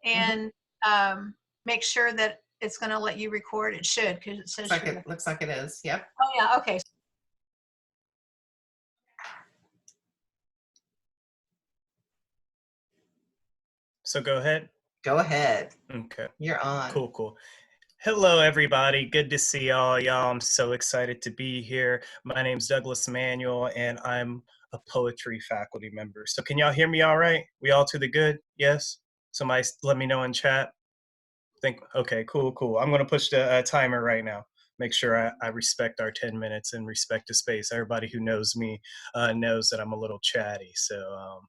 and make sure that it's going to let you record. It should, because it says looks like it is. Yep. Oh yeah. Okay. So go ahead. Go ahead. Okay. You're on. Cool. Hello, everybody. Good to see y'all. I'm so excited to be here. My name's Douglas Manuel, and I'm a poetry faculty member. So can y'all hear me all right? We all to the good? Yes? Somebody let me know in chat. Okay, cool. I'm going to push the timer right now. Make sure I respect our 10 minutes and respect the space. Everybody who knows me knows that I'm a little chatty, so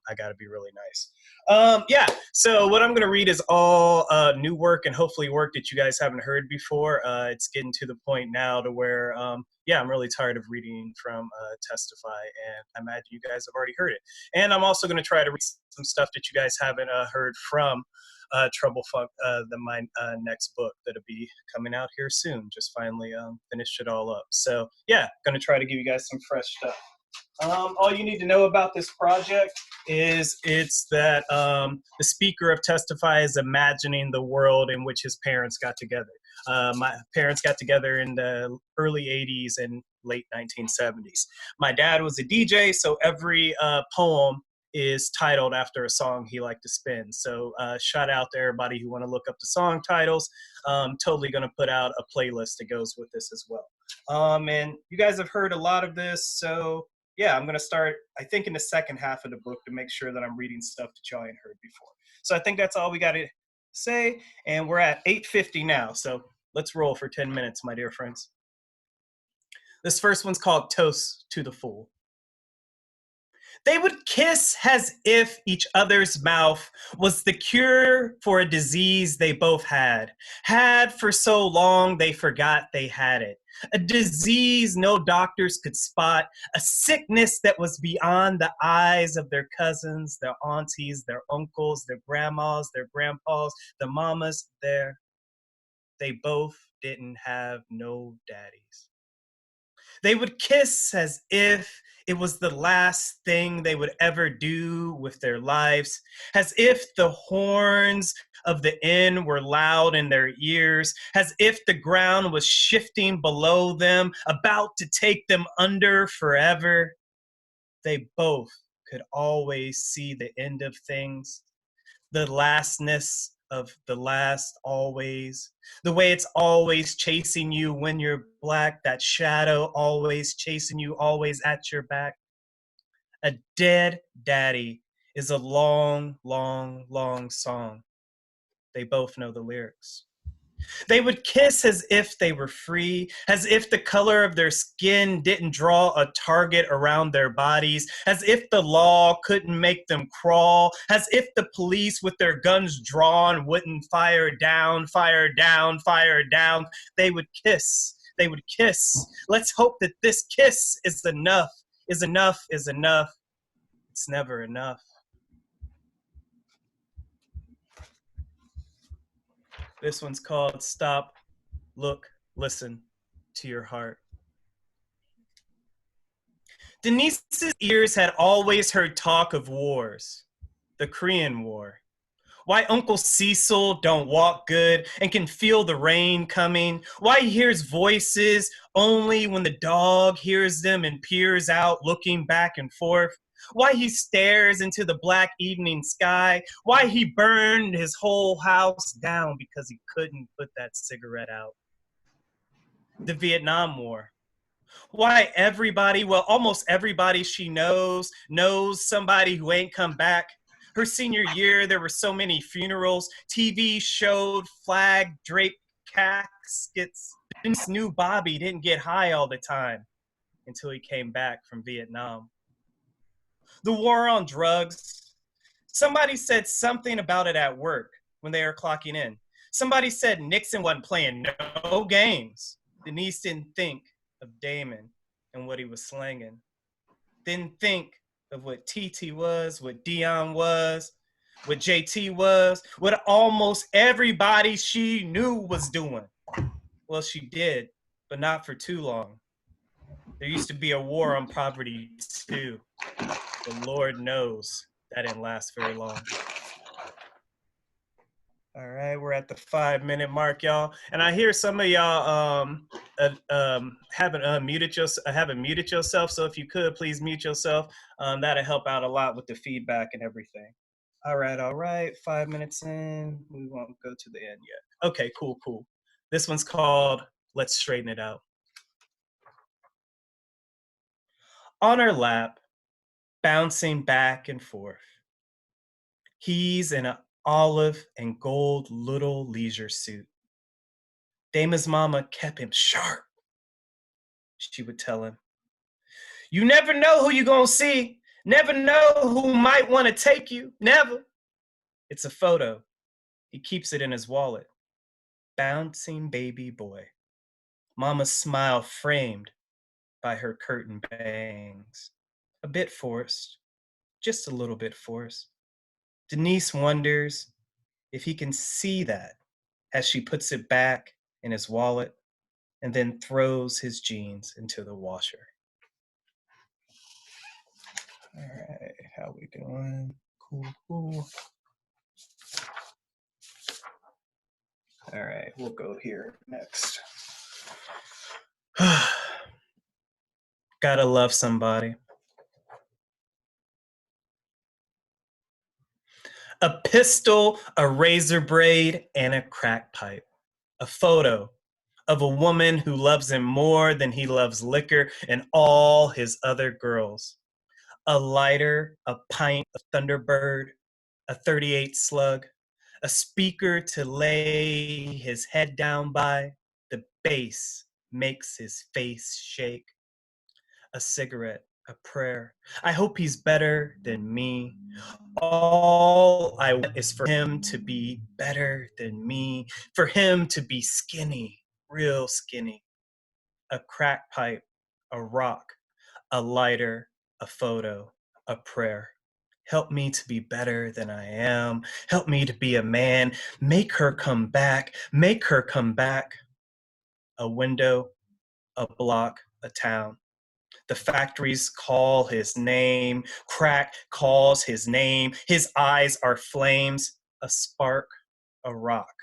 I got to be really nice. Yeah, so what I'm going to read is all new work and hopefully work that you guys haven't heard before. It's getting to the point now to where, yeah, I'm really tired of reading from Testify, and I imagine you guys have already heard it. And I'm also going to try to read some stuff that you guys haven't heard from Trouble Funk, my next book that'll be coming out here soon. Just finally finished it all up. So yeah, gonna try to give you guys some fresh stuff. All you need to know about this project is it's that the speaker of Testify is imagining the world in which his parents got together. My parents got together in the early 80s and late 1970s. My dad was a DJ, so every poem is titled after a song he liked to spin. So shout out to everybody who want to look up the song titles. Totally going to put out a playlist that goes with this as well. And you guys have heard a lot of this. So yeah, I'm going to start, I think, in the second half of the book to make sure that I'm reading stuff that y'all ain't heard before. So I think that's all we got to say. And we're at 8:50 now. So let's roll for 10 minutes, my dear friends. This first one's called Toast to the Fool. They would kiss as if each other's mouth was the cure for a disease they both had for so long they forgot they had it. A disease no doctors could spot, a sickness that was beyond the eyes of their cousins, their aunties, their uncles, their grandmas, their grandpas, the mamas. They both didn't have no daddies. They would kiss as if it was the last thing they would ever do with their lives, as if the horns of the inn were loud in their ears, as if the ground was shifting below them, about to take them under forever. They both could always see the end of things, the lastness of the last always, the way it's always chasing you when you're black, that shadow always chasing you, always at your back. A dead daddy is a long, long, long song. They both know the lyrics. They would kiss as if they were free, as if the color of their skin didn't draw a target around their bodies, as if the law couldn't make them crawl, as if the police with their guns drawn wouldn't fire down, fire down, fire down. They would kiss. They would kiss. Let's hope that this kiss is enough, is enough, is enough. It's never enough. This one's called Stop, Look, Listen to Your Heart. Denise's ears had always heard talk of wars, the Korean War. Why Uncle Cecil don't walk good and can feel the rain coming. Why he hears voices only when the dog hears them and peers out looking back and forth. Why he stares into the black evening sky. Why he burned his whole house down because he couldn't put that cigarette out. The Vietnam War. Why everybody, well, almost everybody she knows somebody who ain't come back. Her senior year, there were so many funerals. TV showed flag-draped caskets. Denise knew Bobby didn't get high all the time until he came back from Vietnam. The war on drugs. Somebody said something about it at work when they were clocking in. Somebody said Nixon wasn't playing no games. Denise didn't think of Damon and what he was slanging. Didn't think of what TT was, what Dion was, what JT was, what almost everybody she knew was doing. Well, she did, but not for too long. There used to be a war on poverty too. But Lord knows that didn't last very long. All right, we're at the 5-minute mark, y'all. And I hear some of y'all haven't muted yourself. So if you could, please mute yourself. That'll help out a lot with the feedback and everything. All right. 5 minutes in. We won't go to the end yet. Okay, cool. This one's called Let's Straighten It Out. On her lap, bouncing back and forth. He's in an olive and gold little leisure suit. Dama's mama kept him sharp, she would tell him. You never know who you gonna see. Never know who might want to take you. Never. It's a photo. He keeps it in his wallet. Bouncing baby boy. Mama's smile framed by her curtain bangs. A bit forced. Just a little bit forced. Denise wonders if he can see that as she puts it back in his wallet and then throws his jeans into the washer. All right, how we doing? Cool. All right, we'll go here next. Gotta love somebody. A pistol, a razor blade, and a crack pipe. A photo of a woman who loves him more than he loves liquor and all his other girls. A lighter, a pint of Thunderbird, a 38 slug, a speaker to lay his head down by. The bass makes his face shake. A cigarette, a prayer. I hope he's better than me. All I want is for him to be better than me, for him to be skinny, real skinny. A crack pipe, a rock, a lighter, a photo, a prayer. Help me to be better than I am. Help me to be a man. Make her come back. Make her come back. A window, a block, a town. The factories call his name. Crack calls his name. His eyes are flames. A spark, a rock.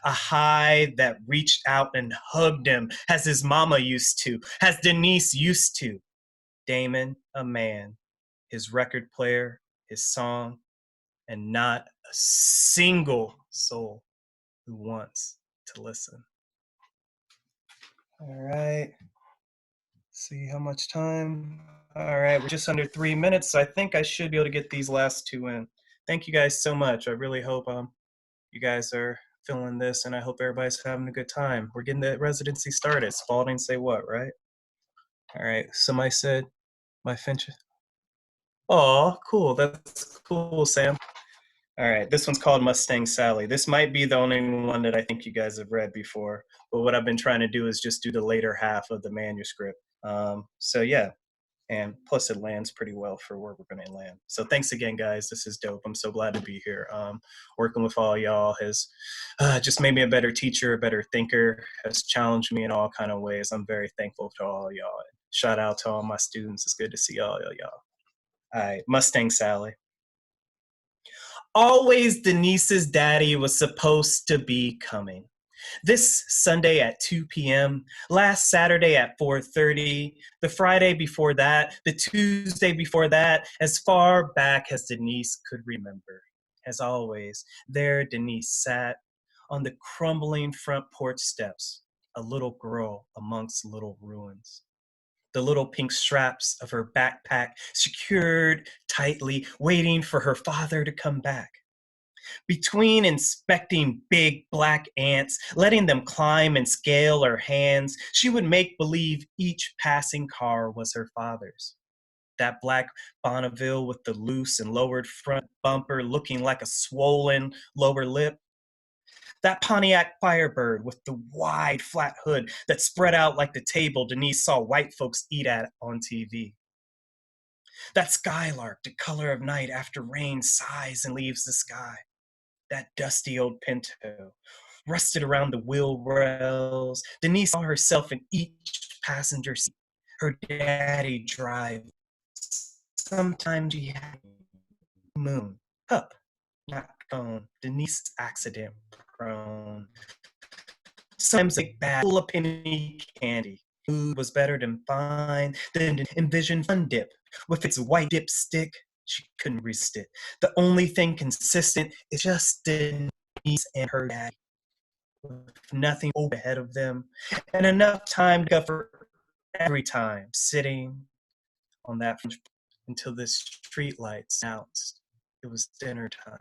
A high that reached out and hugged him as his mama used to, as Denise used to. Damon, a man. His record player, his song, and not a single soul who wants to listen. All right. See how much time. All right, we're just under 3 minutes, so I think I should be able to get these last two in. Thank you guys so much. I really hope you guys are feeling this, and I hope everybody's having a good time. We're getting the residency started. Spalding say what, right? All right, somebody said my Finch. Oh, cool. That's cool, Sam. All right, this one's called Mustang Sally. This might be the only one that I think you guys have read before, but what I've been trying to do is just do the later half of the manuscript. So yeah, and plus it lands pretty well for where we're gonna land. So thanks again, guys. This is dope. I'm so glad to be here. Working with all y'all has just made me a better teacher, a better thinker, has challenged me in all kind of ways. I'm very thankful to all y'all. Shout out to all my students. It's good to see all y'all. All right, Mustang Sally. Always Denise's daddy was supposed to be coming. This Sunday at 2 p.m., last Saturday at 4:30, the Friday before that, the Tuesday before that, as far back as Denise could remember. As always, there Denise sat on the crumbling front porch steps, a little girl amongst little ruins. The little pink straps of her backpack secured tightly, waiting for her father to come back. Between inspecting big black ants, letting them climb and scale her hands, she would make believe each passing car was her father's. That black Bonneville with the loose and lowered front bumper looking like a swollen lower lip. That Pontiac Firebird with the wide flat hood that spread out like the table Denise saw white folks eat at on TV. That skylark, the color of night after rain sighs and leaves the sky. That dusty old Pinto, rusted around the wheel rails. Denise saw herself in each passenger seat. Her daddy drive. Sometimes she had moon, up, not phone. Denise accident, prone. Sometimes a bag full of penny candy. Food was better than fine, than envisioned fun dip. With its white dipstick, she couldn't resist it. The only thing consistent is just Denise and her daddy. With nothing ahead of them, and enough time to cover every time, sitting on that until the street lights announced it was dinner time.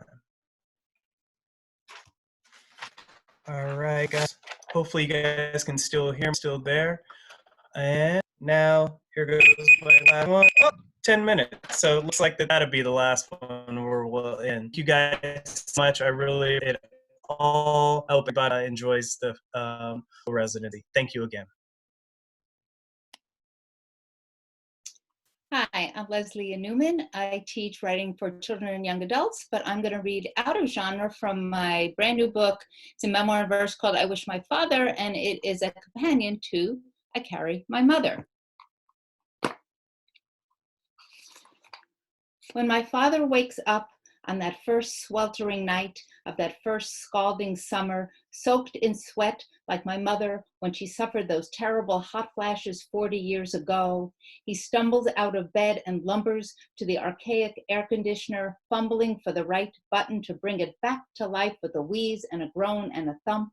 All right, guys. Hopefully you guys can still hear me, still there. And now here goes my last one. Oh, 10 minutes. So it looks like that'll be the last one where we'll end. Thank you guys so much. I really it all hope everybody enjoys the residency. Thank you again. Hi, I'm Leslea Newman. I teach writing for children and young adults, but I'm going to read out of genre from my brand new book. It's a memoir and verse called I Wish My Father, and it is a companion to I Carry My Mother. When my father wakes up on that first sweltering night of that first scalding summer, soaked in sweat like my mother when she suffered those terrible hot flashes 40 years ago, he stumbles out of bed and lumbers to the archaic air conditioner, fumbling for the right button to bring it back to life with a wheeze and a groan and a thump.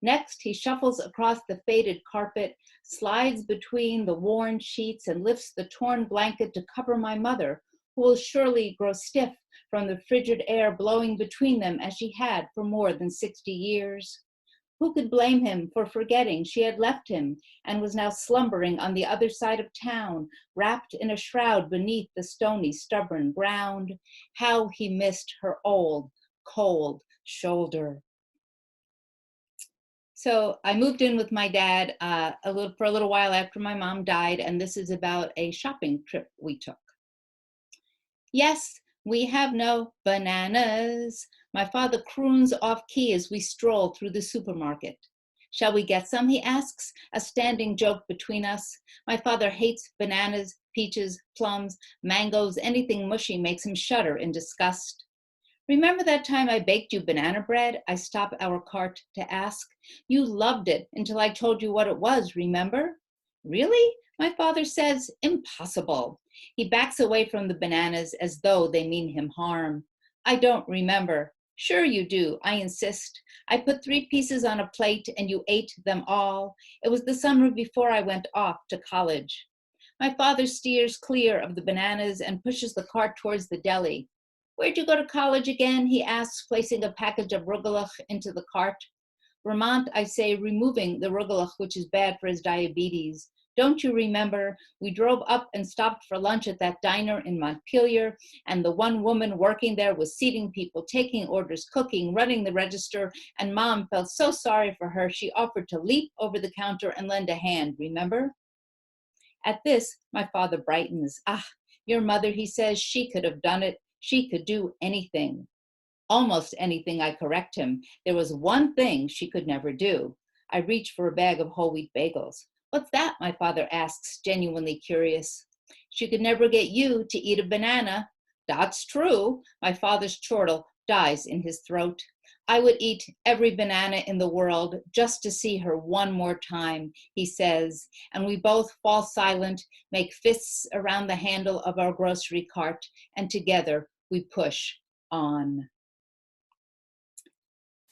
Next, he shuffles across the faded carpet, slides between the worn sheets, and lifts the torn blanket to cover my mother, who will surely grow stiff from the frigid air blowing between them as she had for more than 60 years. Who could blame him for forgetting she had left him and was now slumbering on the other side of town, wrapped in a shroud beneath the stony, stubborn ground? How he missed her old, cold shoulder. So I moved in with my dad for a little while after my mom died, and this is about a shopping trip we took. Yes, we have no bananas. My father croons off key as we stroll through the supermarket. Shall we get some, he asks, a standing joke between us. My father hates bananas, peaches, plums, mangoes, anything mushy makes him shudder in disgust. Remember that time I baked you banana bread? I stop our cart to ask. You loved it until I told you what it was, remember? Really? My father says, impossible. He backs away from the bananas as though they mean him harm. I don't remember. Sure you do, I insist. I put 3 pieces on a plate and you ate them all. It was the summer before I went off to college. My father steers clear of the bananas and pushes the cart towards the deli. Where'd you go to college again? He asks, placing a package of rugelach into the cart. Vermont, I say, removing the rugelach, which is bad for his diabetes. Don't you remember? We drove up and stopped for lunch at that diner in Montpelier, and the one woman working there was seating people, taking orders, cooking, running the register, and Mom felt so sorry for her, she offered to leap over the counter and lend a hand, remember? At this, my father brightens. Ah, your mother, he says, she could have done it. She could do anything. Almost anything, I correct him. There was one thing she could never do. I reach for a bag of whole wheat bagels. What's that? My father asks, genuinely curious. She could never get you to eat a banana. That's true. My father's chortle dies in his throat. I would eat every banana in the world just to see her one more time, he says, and we both fall silent, make fists around the handle of our grocery cart, and together we push on.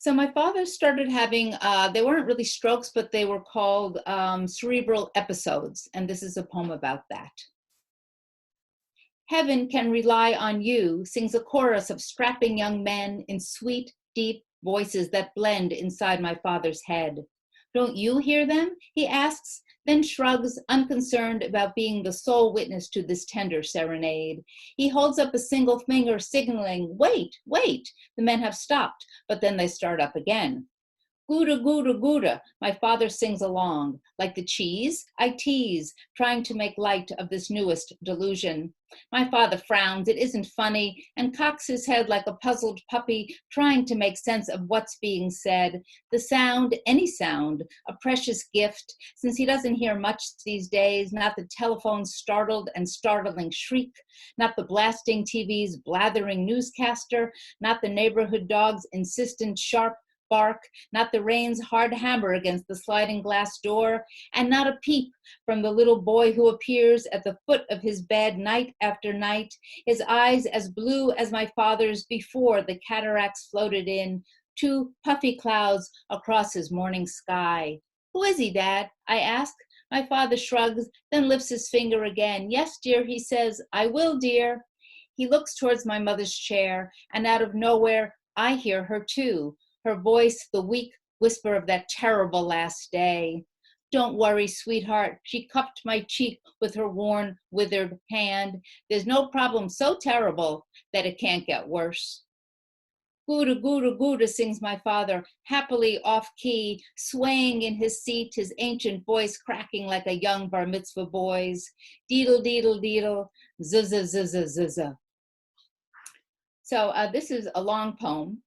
So my father started having, they weren't really strokes, but they were called cerebral episodes, and this is a poem about that. Heaven can rely on you, sings a chorus of strapping young men in sweet, deep voices that blend inside my father's head. Don't you hear them? He asks, then shrugs, unconcerned about being the sole witness to this tender serenade. He holds up a single finger, signaling, wait, wait. The men have stopped, but then they start up again. Gouda, Gouda, Gouda, my father sings along. Like the cheese, I tease, trying to make light of this newest delusion. My father frowns, it isn't funny, and cocks his head like a puzzled puppy, trying to make sense of what's being said. The sound, any sound, a precious gift, since he doesn't hear much these days, not the telephone's startled and startling shriek, not the blasting TV's blathering newscaster, not the neighborhood dog's insistent, sharp, bark, not the rain's hard hammer against the sliding glass door, and not a peep from the little boy who appears at the foot of his bed night after night, his eyes as blue as my father's before the cataracts floated in, 2 puffy clouds across his morning sky. Who is he, Dad? I ask. My father shrugs, then lifts his finger again. Yes, dear, he says. I will, dear. He looks towards my mother's chair, and out of nowhere, I hear her too, her voice the weak whisper of that terrible last day. Don't worry, sweetheart. She cupped my cheek with her worn, withered hand. There's no problem so terrible that it can't get worse. Gouda, Gouda, Gouda, sings my father, happily off-key, swaying in his seat, his ancient voice cracking like a young bar mitzvah boy's. Deedle, deedle, deedle, zuzza, zuzza, zuzza. So this is a long poem,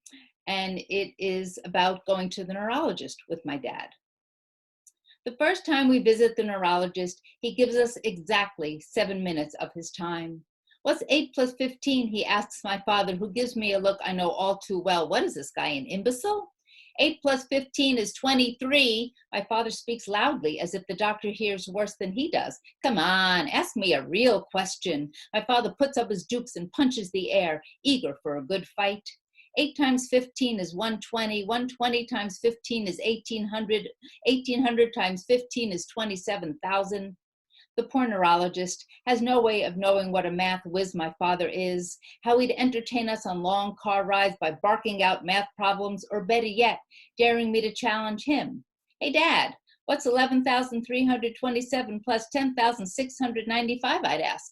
and it is about going to the neurologist with my dad. The first time we visit the neurologist, he gives us exactly 7 minutes of his time. What's 8 plus 15, he asks my father, who gives me a look I know all too well. What is this guy, an imbecile? 8 plus 15 is 23. My father speaks loudly as if the doctor hears worse than he does. Come on, ask me a real question. My father puts up his dukes and punches the air, eager for a good fight. 8 times 15 is 120. 120 times 15 is 1800. 1800 times 15 is 27,000. The poor neurologist has no way of knowing what a math whiz my father is, how he'd entertain us on long car rides by barking out math problems, or better yet, daring me to challenge him. Hey, Dad, what's 11,327 plus 10,695, I'd ask.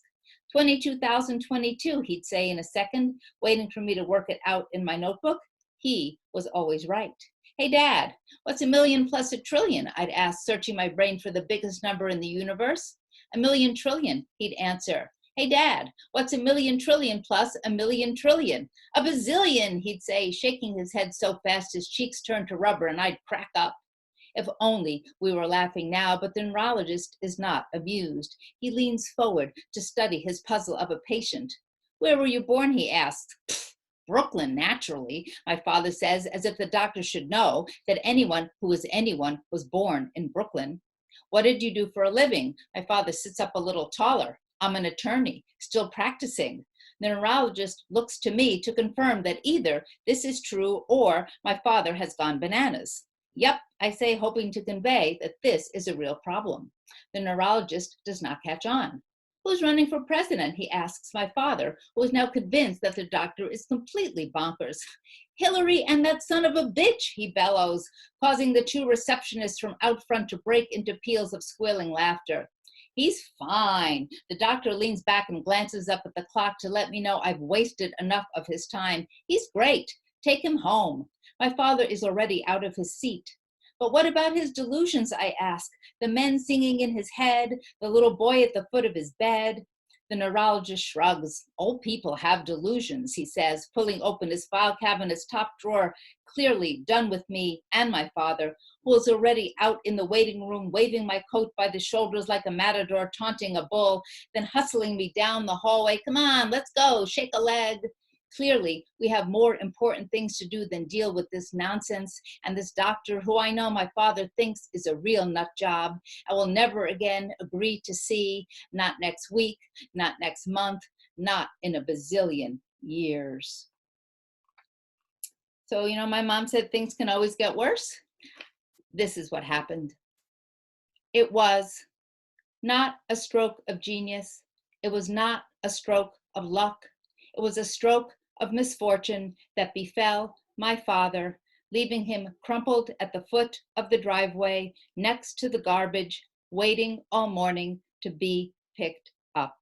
22,022, he'd say in a second, waiting for me to work it out in my notebook. He was always right. Hey, Dad, what's 1,000,000 plus 1,000,000,000, I'd ask, searching my brain for the biggest number in the universe. 1,000,000 trillion, he'd answer. Hey, Dad, what's 1,000,000 trillion plus 1,000,000 trillion? A bazillion, he'd say, shaking his head so fast his cheeks turned to rubber and I'd crack up. If only we were laughing now, but the neurologist is not amused. He leans forward to study his puzzle of a patient. Where were you born, he asks. Brooklyn, naturally, my father says, as if the doctor should know that anyone who is anyone was born in Brooklyn. What did you do for a living? My father sits up a little taller. I'm an attorney, still practicing. The neurologist looks to me to confirm that either this is true or my father has gone bananas. Yep, I say, hoping to convey that this is a real problem. The neurologist does not catch on. Who's running for president, he asks my father, who is now convinced that the doctor is completely bonkers. Hillary and that son of a bitch, he bellows, causing the 2 receptionists from out front to break into peals of squealing laughter. He's fine. The doctor leans back and glances up at the clock to let me know I've wasted enough of his time. He's great. Take him home. My father is already out of his seat. But what about his delusions, I ask? The men singing in his head, the little boy at the foot of his bed. The neurologist shrugs. Old people have delusions, he says, pulling open his file cabinet's top drawer, clearly done with me and my father, who is already out in the waiting room, waving my coat by the shoulders like a matador taunting a bull, then hustling me down the hallway. Come on, let's go, shake a leg. Clearly, we have more important things to do than deal with this nonsense, and this doctor, who I know my father thinks is a real nut job, I will never again agree to see, not next week, not next month, not in a bazillion years. So, you know, my mom said things can always get worse. This is what happened. It was not a stroke of genius. It was not a stroke of luck. It was a stroke of misfortune that befell my father, leaving him crumpled at the foot of the driveway next to the garbage, waiting all morning to be picked up.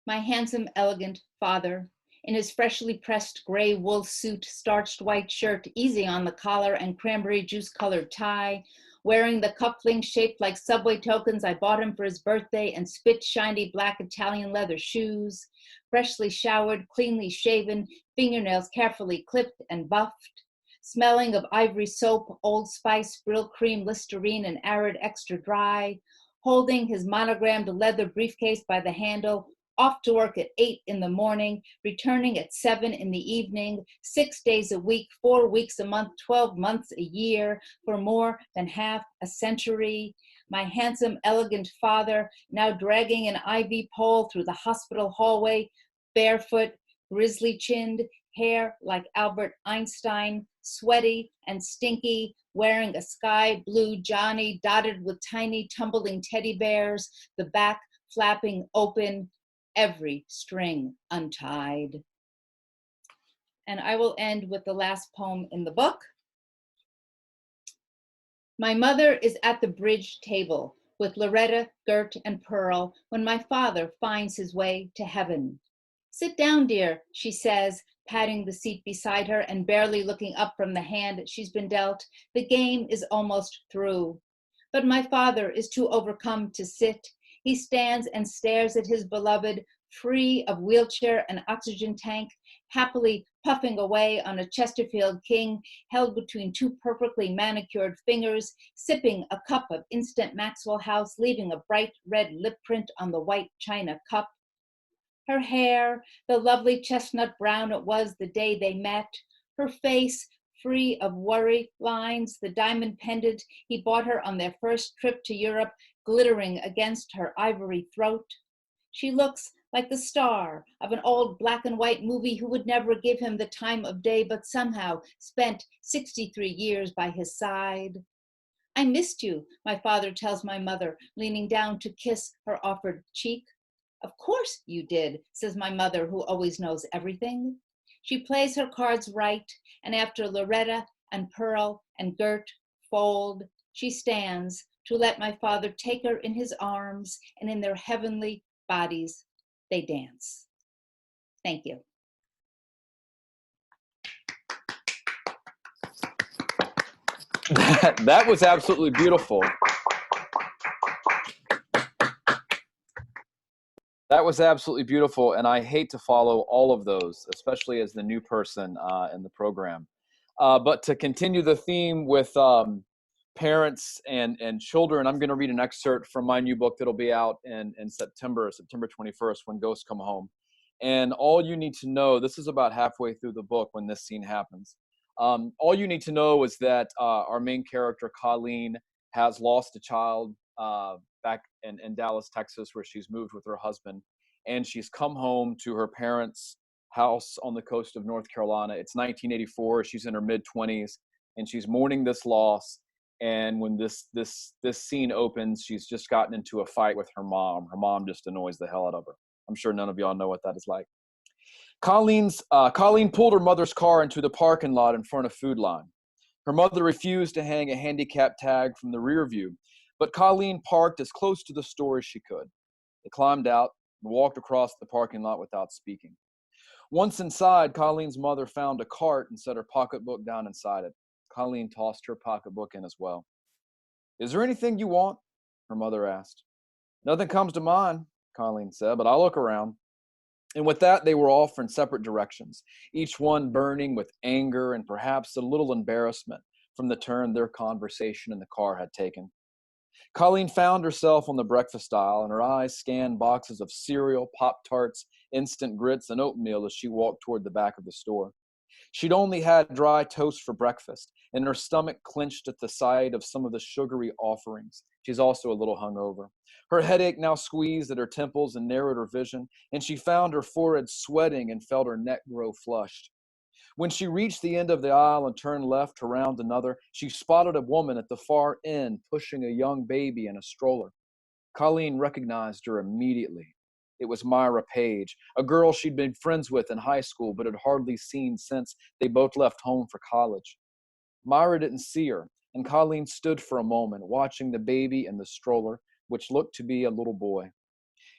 My handsome, elegant father, in his freshly pressed gray wool suit, starched white shirt, easy on the collar, and cranberry juice-colored tie, wearing the cufflinks shaped like subway tokens I bought him for his birthday, and spit shiny black Italian leather shoes, freshly showered, cleanly shaven, fingernails carefully clipped and buffed, smelling of ivory soap, Old Spice, Brill cream, Listerine, and Arid extra dry, holding his monogrammed leather briefcase by the handle, off to work at 8 in the morning, returning at 7 in the evening, 6 days a week, 4 weeks a month, 12 months a year, for more than half a century. My handsome, elegant father, now dragging an IV pole through the hospital hallway, barefoot, grizzly-chinned, hair like Albert Einstein, sweaty and stinky, wearing a sky blue Johnny dotted with tiny tumbling teddy bears, the back flapping open, every string untied. And I will end with the last poem in the book. My mother is at the bridge table with Loretta, Gert, and Pearl when my father finds his way to heaven. Sit down, dear, she says, patting the seat beside her and barely looking up from the hand she's been dealt. The game is almost through. But my father is too overcome to sit. He stands and stares at his beloved, free of wheelchair and oxygen tank, happily puffing away on a Chesterfield King held between two perfectly manicured fingers, sipping a cup of instant Maxwell House, leaving a bright red lip print on the white china cup. Her hair, the lovely chestnut brown it was the day they met, her face free of worry lines, the diamond pendant he bought her on their first trip to Europe, glittering against her ivory throat. She looks like the star of an old black and white movie who would never give him the time of day, but somehow spent 63 years by his side. I missed you, my father tells my mother, leaning down to kiss her offered cheek. Of course you did, says my mother, who always knows everything. She plays her cards right, and after Loretta and Pearl and Gert fold, she stands to let my father take her in his arms, and in their heavenly bodies, they dance. Thank you. That was absolutely beautiful. That was absolutely beautiful, and I hate to follow all of those, especially as the new person in the program. But to continue the theme with parents and children, I'm going to read an excerpt from my new book that'll be out in September 21st, when Ghosts Come Home. And all you need to know, this is about halfway through the book when this scene happens. All you need to know is that our main character, Colleen, has lost a child back in Dallas, Texas, where she's moved with her husband. And she's come home to her parents' house on the coast of North Carolina. It's 1984. She's in her mid-20s, and she's mourning this loss. And when this scene opens, she's just gotten into a fight with her mom. Her mom just annoys the hell out of her. I'm sure none of y'all know what that is like. Colleen pulled her mother's car into the parking lot in front of Food Line. Her mother refused to hang a handicap tag from the rear view, but Colleen parked as close to the store as she could. They climbed out and walked across the parking lot without speaking. Once inside, Colleen's mother found a cart and set her pocketbook down inside it. Colleen tossed her pocketbook in as well. Is there anything you want? Her mother asked. Nothing comes to mind, Colleen said, but I'll look around. And with that, they were off in separate directions, each one burning with anger and perhaps a little embarrassment from the turn their conversation in the car had taken. Colleen found herself on the breakfast aisle, and her eyes scanned boxes of cereal, Pop-Tarts, instant grits, and oatmeal as she walked toward the back of the store. She'd only had dry toast for breakfast, and her stomach clenched at the sight of some of the sugary offerings. She's also a little hungover. Her headache now squeezed at her temples and narrowed her vision, and she found her forehead sweating and felt her neck grow flushed. When she reached the end of the aisle and turned left around another, she spotted a woman at the far end pushing a young baby in a stroller. Colleen recognized her immediately. It was Myra Page, a girl she'd been friends with in high school but had hardly seen since they both left home for college. Myra didn't see her, and Colleen stood for a moment, watching the baby in the stroller, which looked to be a little boy.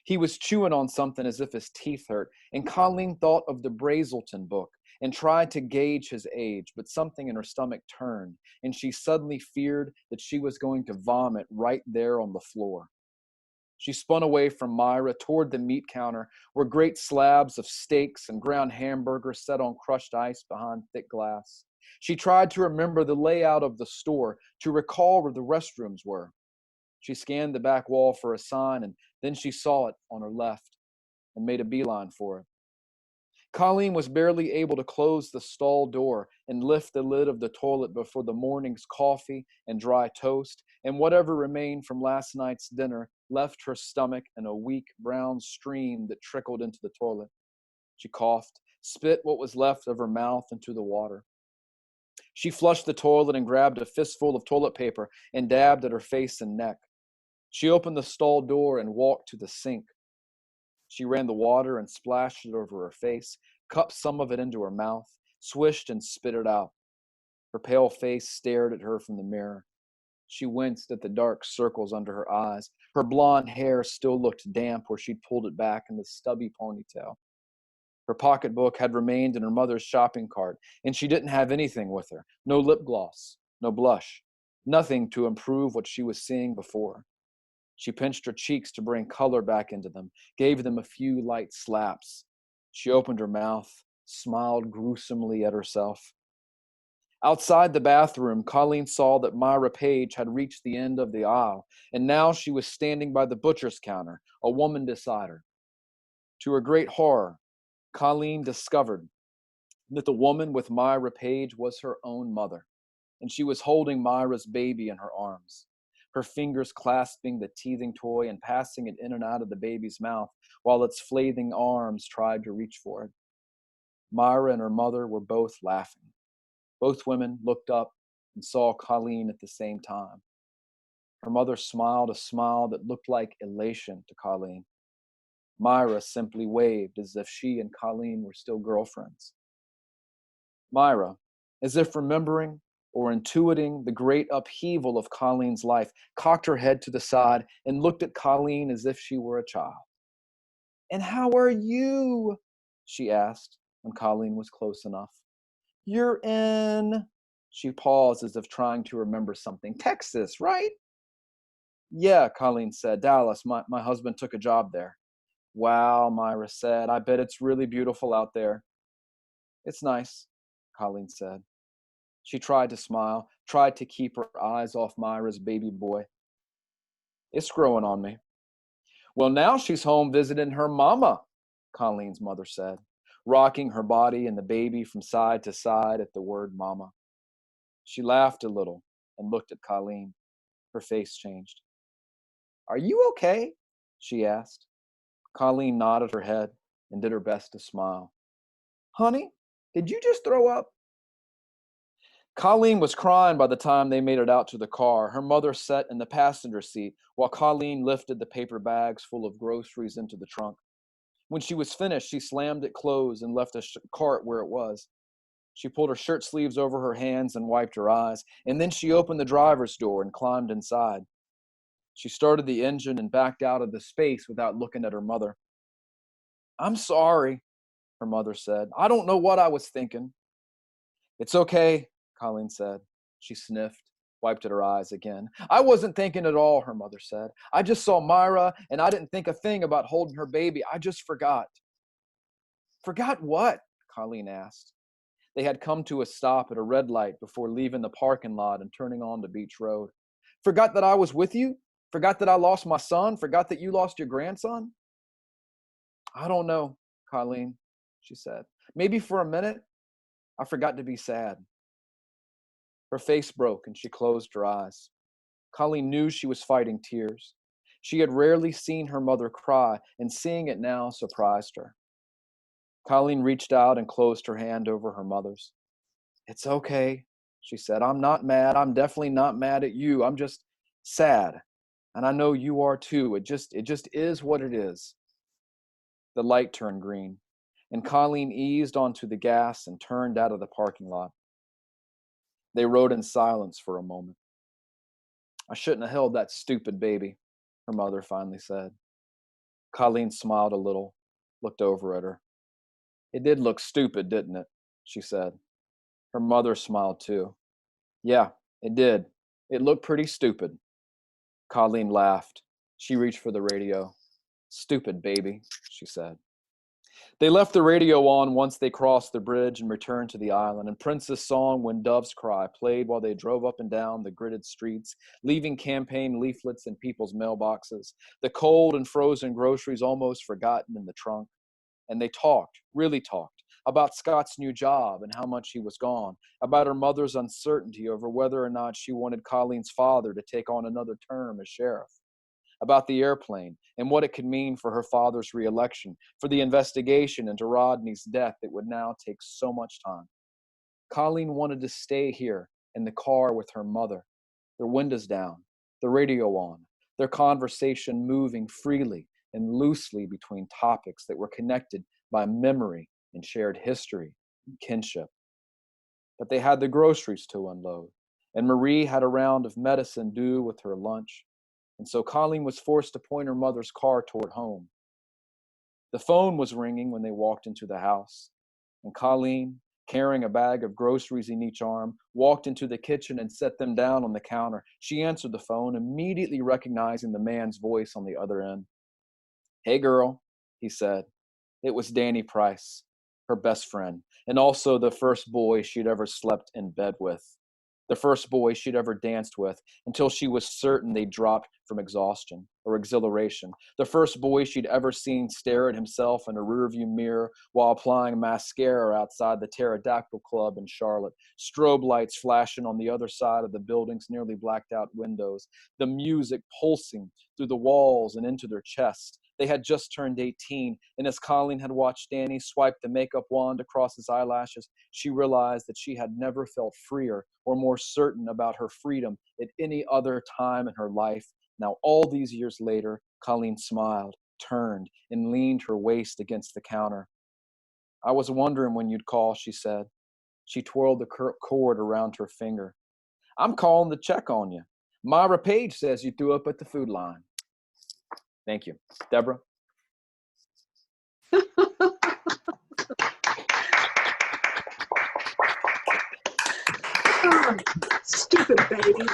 He was chewing on something as if his teeth hurt, and Colleen thought of the Brazelton book and tried to gauge his age, but something in her stomach turned, and she suddenly feared that she was going to vomit right there on the floor. She spun away from Myra toward the meat counter, where great slabs of steaks and ground hamburgers sat on crushed ice behind thick glass. She tried to remember the layout of the store, to recall where the restrooms were. She scanned the back wall for a sign, and then she saw it on her left. and made a beeline for it. Colleen was barely able to close the stall door and lift the lid of the toilet before the morning's coffee and dry toast and whatever remained from last night's dinner left her stomach in a weak brown stream that trickled into the toilet. She coughed, spit what was left of her mouth into the water. She flushed the toilet and grabbed a fistful of toilet paper and dabbed at her face and neck. She opened the stall door and walked to the sink. She ran the water and splashed it over her face, cupped some of it into her mouth, swished and spit it out. Her pale face stared at her from the mirror. She winced at the dark circles under her eyes. Her blonde hair still looked damp where she'd pulled it back in the stubby ponytail. Her pocketbook had remained in her mother's shopping cart, and she didn't have anything with her. No lip gloss, no blush, nothing to improve what she was seeing before. She pinched her cheeks to bring color back into them, gave them a few light slaps. She opened her mouth, smiled gruesomely at herself. Outside the bathroom, Colleen saw that Myra Page had reached the end of the aisle, and now she was standing by the butcher's counter, a woman beside her. To her great horror, Colleen discovered that the woman with Myra Page was her own mother, and she was holding Myra's baby in her arms, her fingers clasping the teething toy and passing it in and out of the baby's mouth while its flathing arms tried to reach for it. Myra and her mother were both laughing. Both women looked up and saw Colleen at the same time. Her mother smiled a smile that looked like elation to Colleen. Myra simply waved as if she and Colleen were still girlfriends. Myra, as if remembering or intuiting the great upheaval of Colleen's life, cocked her head to the side and looked at Colleen as if she were a child. "And how are you?" she asked when Colleen was close enough. "You're in," she paused as if trying to remember something. "Texas, right?" "Yeah," Colleen said. "Dallas. My husband took a job there." "Wow," Myra said. "I bet it's really beautiful out there." "It's nice," Colleen said. She tried to smile, tried to keep her eyes off Myra's baby boy. "It's growing on me." "Well, now she's home visiting her mama," Colleen's mother said, rocking her body and the baby from side to side at the word mama. She laughed a little and looked at Colleen. Her face changed. "Are you okay?" she asked. Colleen nodded her head and did her best to smile. "Honey, did you just throw up?" Colleen was crying by the time they made it out to the car. Her mother sat in the passenger seat while Colleen lifted the paper bags full of groceries into the trunk. When she was finished, she slammed it closed and left the cart where it was. She pulled her shirt sleeves over her hands and wiped her eyes, and then she opened the driver's door and climbed inside. She started the engine and backed out of the space without looking at her mother. "I'm sorry," her mother said. "I don't know what I was thinking." "It's okay," Colleen said. She sniffed, wiped at her eyes again. "I wasn't thinking at all," her mother said. "I just saw Myra, and I didn't think a thing about holding her baby. I just forgot." "Forgot what?" Colleen asked. They had come to a stop at a red light before leaving the parking lot and turning onto Beach Road. "Forgot that I was with you? Forgot that I lost my son? Forgot that you lost your grandson?" "I don't know, Colleen," she said. "Maybe for a minute, I forgot to be sad." Her face broke and she closed her eyes. Colleen knew she was fighting tears. She had rarely seen her mother cry, and seeing it now surprised her. Colleen reached out and closed her hand over her mother's. "It's okay," she said. "I'm not mad. I'm definitely not mad at you. I'm just sad. And I know you are too. It just is what it is." The light turned green, and Colleen eased onto the gas and turned out of the parking lot. They rode in silence for a moment. "I shouldn't have held that stupid baby," her mother finally said. Colleen smiled a little, looked over at her. "It did look stupid, didn't it?" she said. Her mother smiled too. "Yeah, it did. It looked pretty stupid." Colleen laughed. She reached for the radio. "Stupid baby," she said. They left the radio on once they crossed the bridge and returned to the island, and Prince's song When Doves Cry played while they drove up and down the gridded streets, leaving campaign leaflets in people's mailboxes, the cold and frozen groceries almost forgotten in the trunk. And they talked, really talked, about Scott's new job and how much he was gone, about her mother's uncertainty over whether or not she wanted Colleen's father to take on another term as sheriff, about the airplane and what it could mean for her father's reelection, for the investigation into Rodney's death that would now take so much time. Colleen wanted to stay here in the car with her mother, their windows down, the radio on, their conversation moving freely and loosely between topics that were connected by memory and shared history and kinship. But they had the groceries to unload, and Marie had a round of medicine due with her lunch, and so Colleen was forced to point her mother's car toward home. The phone was ringing when they walked into the house, and Colleen, carrying a bag of groceries in each arm, walked into the kitchen and set them down on the counter. She answered the phone, immediately recognizing the man's voice on the other end. "Hey, girl," he said. It was Danny Price, her best friend, and also the first boy she'd ever slept in bed with, the first boy she'd ever danced with until she was certain they dropped from exhaustion or exhilaration, the first boy she'd ever seen stare at himself in a rearview mirror while applying mascara outside the Pterodactyl Club in Charlotte, strobe lights flashing on the other side of the building's nearly blacked out windows, the music pulsing through the walls and into their chest. They had just turned 18, and as Colleen had watched Danny swipe the makeup wand across his eyelashes, she realized that she had never felt freer or more certain about her freedom at any other time in her life. Now, all these years later, Colleen smiled, turned, and leaned her waist against the counter. "I was wondering when you'd call," she said. She twirled the cord around her finger. "I'm calling to check on you. Myra Page says you threw up at the Food Line." Thank you. Debra? Oh, stupid baby.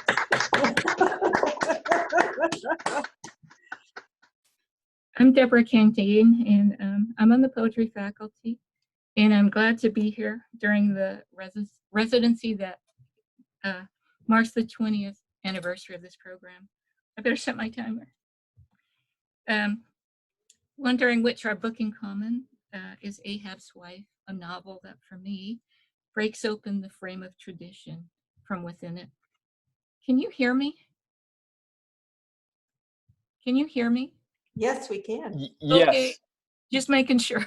I'm Debra Cantine, and I'm on the poetry faculty, and I'm glad to be here during the residency that marks the 20th anniversary of this program. I better set my timer. Wondering which our book in common is Ahab's Wife, a novel that for me breaks open the frame of tradition from within it. Can you hear me? Can you hear me? Yes, we can. Yes. Okay, just making sure.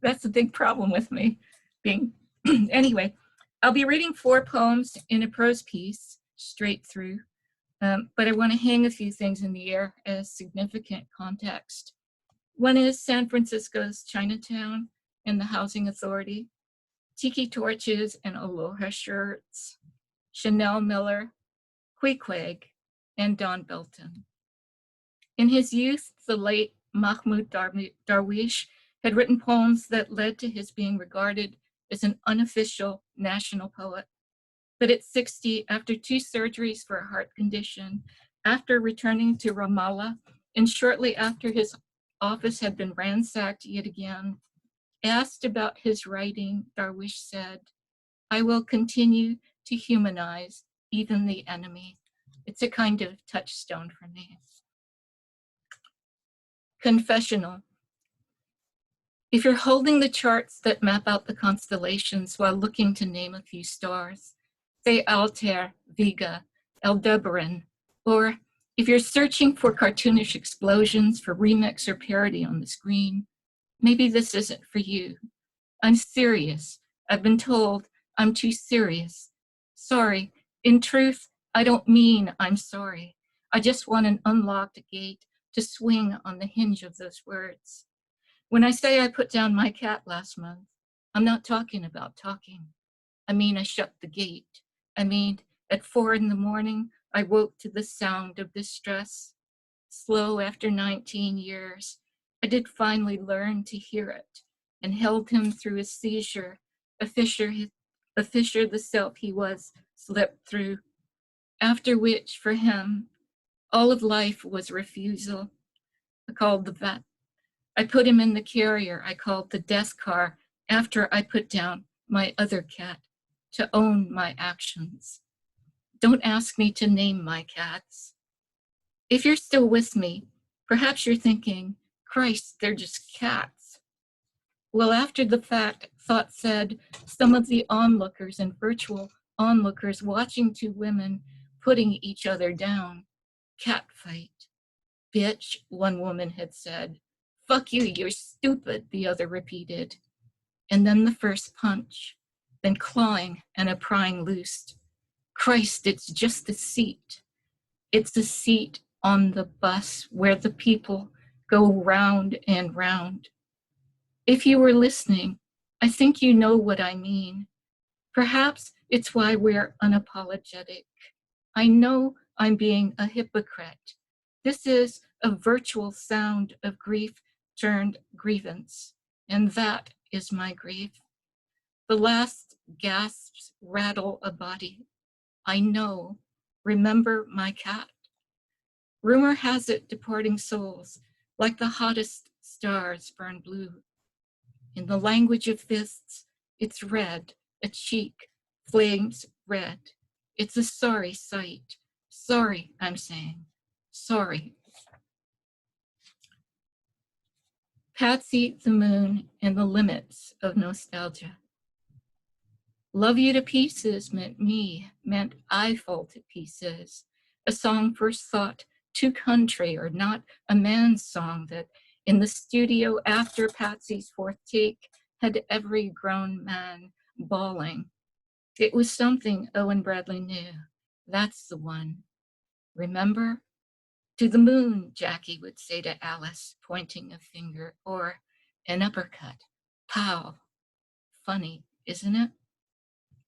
That's the big problem with me being. Anyway, I'll be reading 4 poems in a prose piece straight through, but I want to hang a few things in the air as significant context. One is San Francisco's Chinatown and the Housing Authority, tiki torches and aloha shirts, Chanel Miller, Queequeg, and Don Belton. In his youth, the late Mahmoud Darwish had written poems that led to his being regarded as an unofficial national poet. But at 60, after 2 surgeries for a heart condition, after returning to Ramallah, and shortly after his office had been ransacked yet again, asked about his writing, Darwish said, "I will continue to humanize even the enemy." It's a kind of touchstone for me. Confessional. If you're holding the charts that map out the constellations while looking to name a few stars, say Altair, Vega, Aldebaran, or if you're searching for cartoonish explosions for remix or parody on the screen, maybe this isn't for you. I'm serious. I've been told I'm too serious. Sorry. In truth, I don't mean I'm sorry. I just want an unlocked gate to swing on the hinge of those words. When I say I put down my cat last month, I'm not talking about talking. I mean, I shut the gate. I mean, at 4 a.m, I woke to the sound of distress. Slow after 19 years, I did finally learn to hear it and held him through his seizure, a fissure the self he was slipped through. After which, for him, all of life was refusal. I called the vet. I put him in the carrier I called the death car after I put down my other cat to own my actions. Don't ask me to name my cats. If you're still with me, perhaps you're thinking, Christ, they're just cats. Well, after the fact, thought said, some of the onlookers and virtual onlookers watching two women putting each other down. Cat fight. Bitch, one woman had said. Fuck you, you're stupid, the other repeated. And then the first punch, then clawing and a prying loosed. Christ, it's just a seat. It's a seat on the bus where the people go round and round. If you were listening, I think you know what I mean. Perhaps it's why we're unapologetic. I know I'm being a hypocrite. This is a virtual sound of grief turned grievance, and that is my grief. The last gasps rattle a body. I know. Remember my cat. Rumor has it departing souls, like the hottest stars, burn blue. In the language of fists, it's red, a cheek, flames red. It's a sorry sight. Sorry, I'm saying. Sorry. Patsy the Moon and the Limits of Nostalgia. Love You to Pieces meant me, meant I fall to pieces. A song first thought too country, or not a man's song that in the studio after Patsy's fourth take had every grown man bawling. It was something Owen Bradley knew. That's the one. Remember? To the moon, Jackie would say to Alice, pointing a finger, or an uppercut. Pow. Funny, isn't it?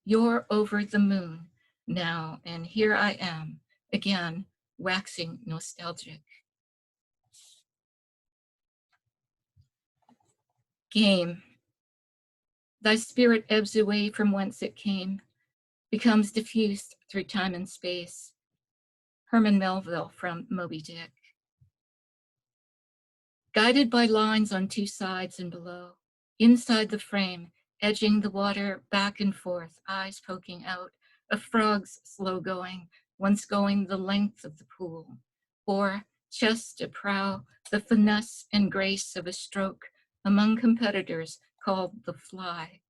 You're over the moon now, and here I am, again, waxing nostalgic. Game. Thy spirit ebbs away from whence it came, becomes diffused through time and space. Herman Melville from Moby Dick. Guided by lines on two sides and below, inside the frame, edging the water back and forth, eyes poking out, a frog's slow going, once going the length of the pool, or chest to prow, the finesse and grace of a stroke among competitors called the fly.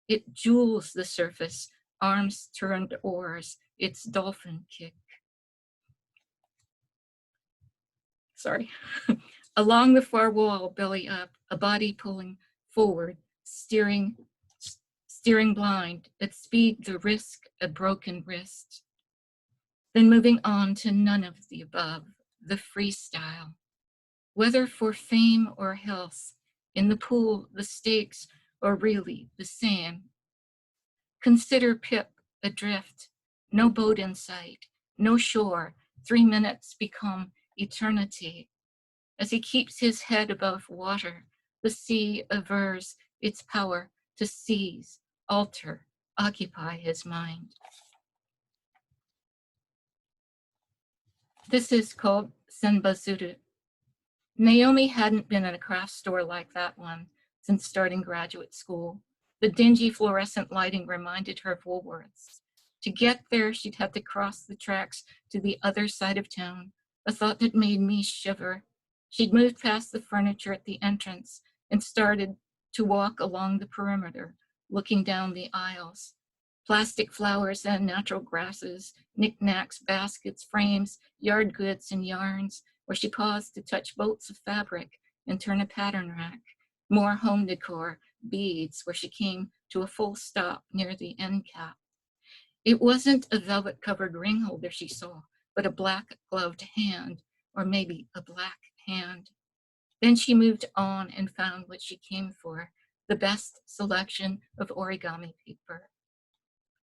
It jewels the surface, arms turned oars, its dolphin kick. Sorry. Along the far wall, belly up, a body pulling forward, steering blind, at speed the risk, a broken wrist. Then moving on to none of the above, the freestyle. Whether for fame or health, in the pool the stakes are really the same. Consider Pip adrift, no boat in sight, no shore, 3 minutes become eternity. As he keeps his head above water, the sea avers its power to seize, alter, occupy his mind. This is called Senbazuru. Naomi hadn't been in a craft store like that one since starting graduate school. The dingy fluorescent lighting reminded her of Woolworth's. To get there, she'd have to cross the tracks to the other side of town, a thought that made me shiver. She'd moved past the furniture at the entrance and started to walk along the perimeter, looking down the aisles. Plastic flowers and natural grasses, knickknacks, baskets, frames, yard goods, and yarns, where she paused to touch bolts of fabric and turn a pattern rack. More home decor, beads, where she came to a full stop near the end cap. It wasn't a velvet-covered ring holder she saw, but a black-gloved hand, or maybe a black hand. Then she moved on and found what she came for, the best selection of origami paper.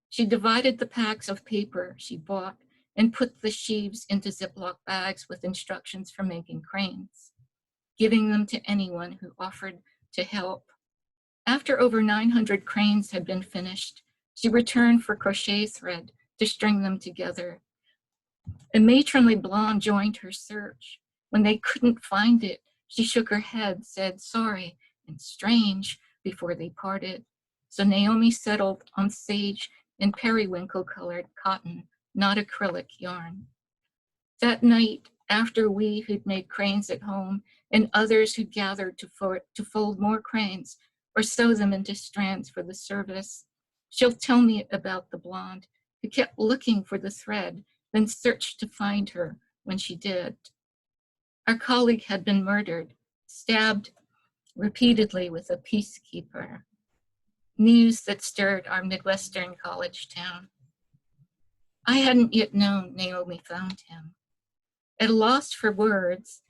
She divided the packs of paper she bought and put the sheaves into Ziploc bags with instructions for making cranes, giving them to anyone who offered to help. After over 900 cranes had been finished, she returned for crochet thread to string them together. A matronly blonde joined her search. When they couldn't find it, She shook her head, said sorry and strange before they parted. So Naomi settled on sage and periwinkle-colored cotton, not acrylic yarn. That night, after we who'd made cranes at home and others who gathered to fold more cranes or sew them into strands for the service, she'll tell me about the blonde who kept looking for the thread, then searched to find her when she did. Our colleague had been murdered, stabbed repeatedly with a peacekeeper. News that stirred our Midwestern college town. I hadn't yet known Naomi found him. At a loss for words,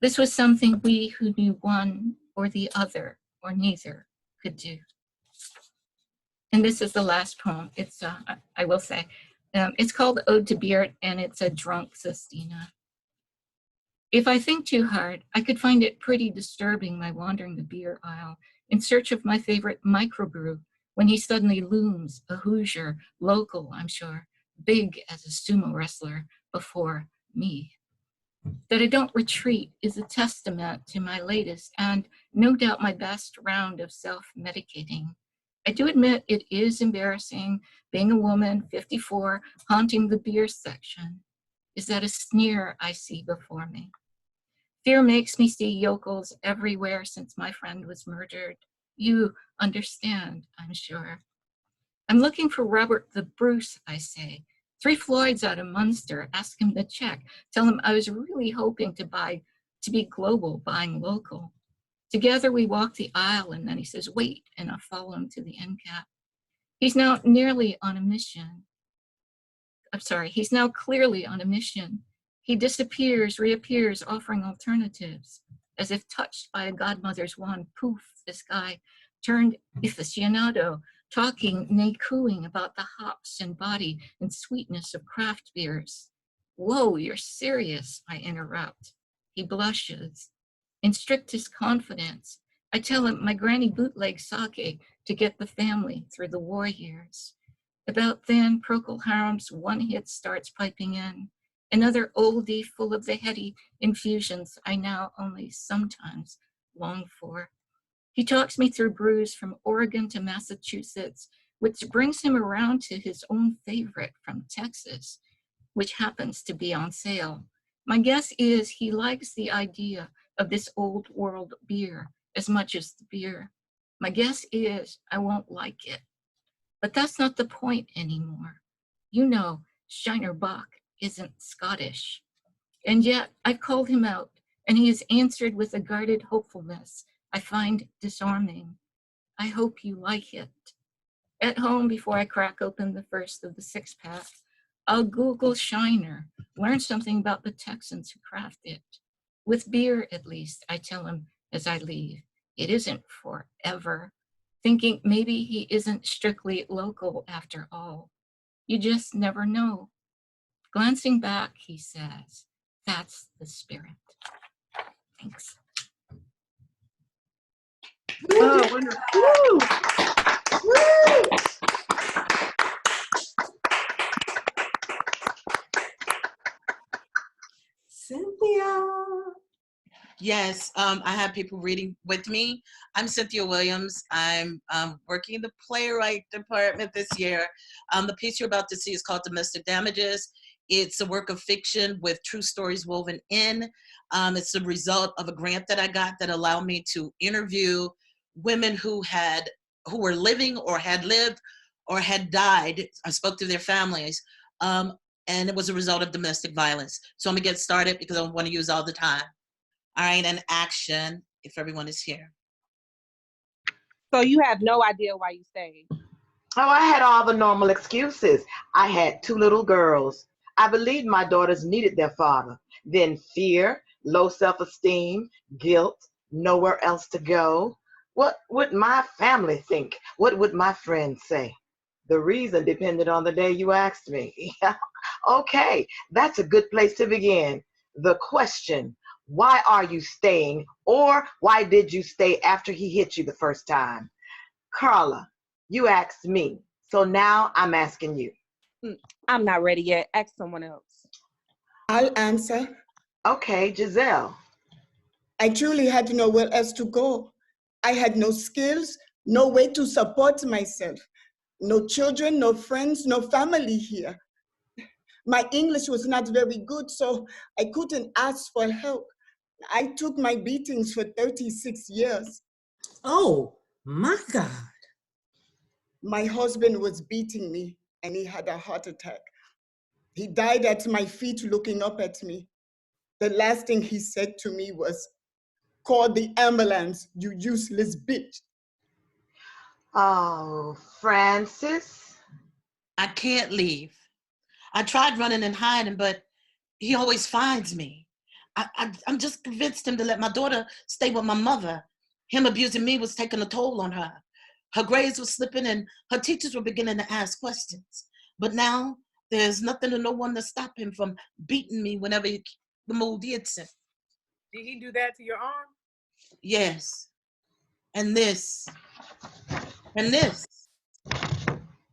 this was something we who knew one or the other or neither could do. And this is the last poem. It's, I will say, it's called Ode to Beard, and it's a drunk sestina. If I think too hard, I could find it pretty disturbing my wandering the beer aisle in search of my favorite microbrew when he suddenly looms, a Hoosier, local, I'm sure, big as a sumo wrestler before me. That I don't retreat is a testament to my latest and no doubt my best round of self-medicating. I do admit it is embarrassing being a woman, 54, haunting the beer section. Is that a sneer I see before me? Fear makes me see yokels everywhere since my friend was murdered. You understand, I'm sure. I'm looking for Robert the Bruce, I say. 3 Floyds out of Munster, ask him to check. Tell him I was really hoping to be global, buying local. Together we walk the aisle and then he says, wait, and I follow him to the end cap. He's now nearly on a mission. He's now clearly on a mission. He disappears, reappears, offering alternatives. As if touched by a godmother's wand, poof, this guy turned aficionado, talking, nay cooing about the hops and body and sweetness of craft beers. Whoa, you're serious, I interrupt. He blushes. In strictest confidence, I tell him my granny bootleg sake to get the family through the war years. About then, Procol Harum's one hit starts piping in. Another oldie full of the heady infusions I now only sometimes long for. He talks me through brews from Oregon to Massachusetts, which brings him around to his own favorite from Texas, which happens to be on sale. My guess is he likes the idea of this old world beer as much as the beer. My guess is I won't like it. But that's not the point anymore. You know, Shiner Bock isn't Scottish. And yet I've called him out and he has answered with a guarded hopefulness I find disarming. I hope you like it. At home, before I crack open the first of the 6-pack, I'll Google Shiner, learn something about the Texans who craft it. With beer, at least, I tell him as I leave, it isn't forever. Thinking maybe he isn't strictly local after all. You just never know. Glancing back, he says, that's the spirit. Thanks. Oh, wonderful. Woo! Woo! Synthia. Yes, I have people reading with me. I'm Synthia Williams. I'm working in the playwright department this year. The piece you're about to see is called Domestic Damages. It's a work of fiction with true stories woven in. It's the result of a grant that I got that allowed me to interview women who were living or had lived or had died. I spoke to their families. And it was a result of domestic violence. So I'm gonna get started because I don't want to use all the time. All right, and action, if everyone is here. So you have no idea why you stayed? Oh, I had all the normal excuses. I had 2 little girls. I believed my daughters needed their father. Then fear, low self-esteem, guilt, nowhere else to go. What would my family think? What would my friends say? The reason depended on the day you asked me. Okay, that's a good place to begin. The question, why are you staying? Or why did you stay after he hit you the first time? Carla, you asked me, so now I'm asking you. I'm not ready yet. Ask someone else. I'll answer. Okay, Giselle. I truly had nowhere else to go. I had no skills, no way to support myself. No children, no friends, no family here. My English was not very good, so I couldn't ask for help. I took my beatings for 36 years. Oh, my God. My husband was beating me, and he had a heart attack. He died at my feet looking up at me. The last thing he said to me was, "Call the ambulance, you useless bitch." Oh, Francis. I can't leave. I tried running and hiding, but he always finds me. I'm just convinced him to let my daughter stay with my mother. Him abusing me was taking a toll on her. Her grades were slipping and her teachers were beginning to ask questions. But now there's nothing and no one to stop him from beating me whenever the mood hits him. Did he do that to your arm? Yes. And this. And this.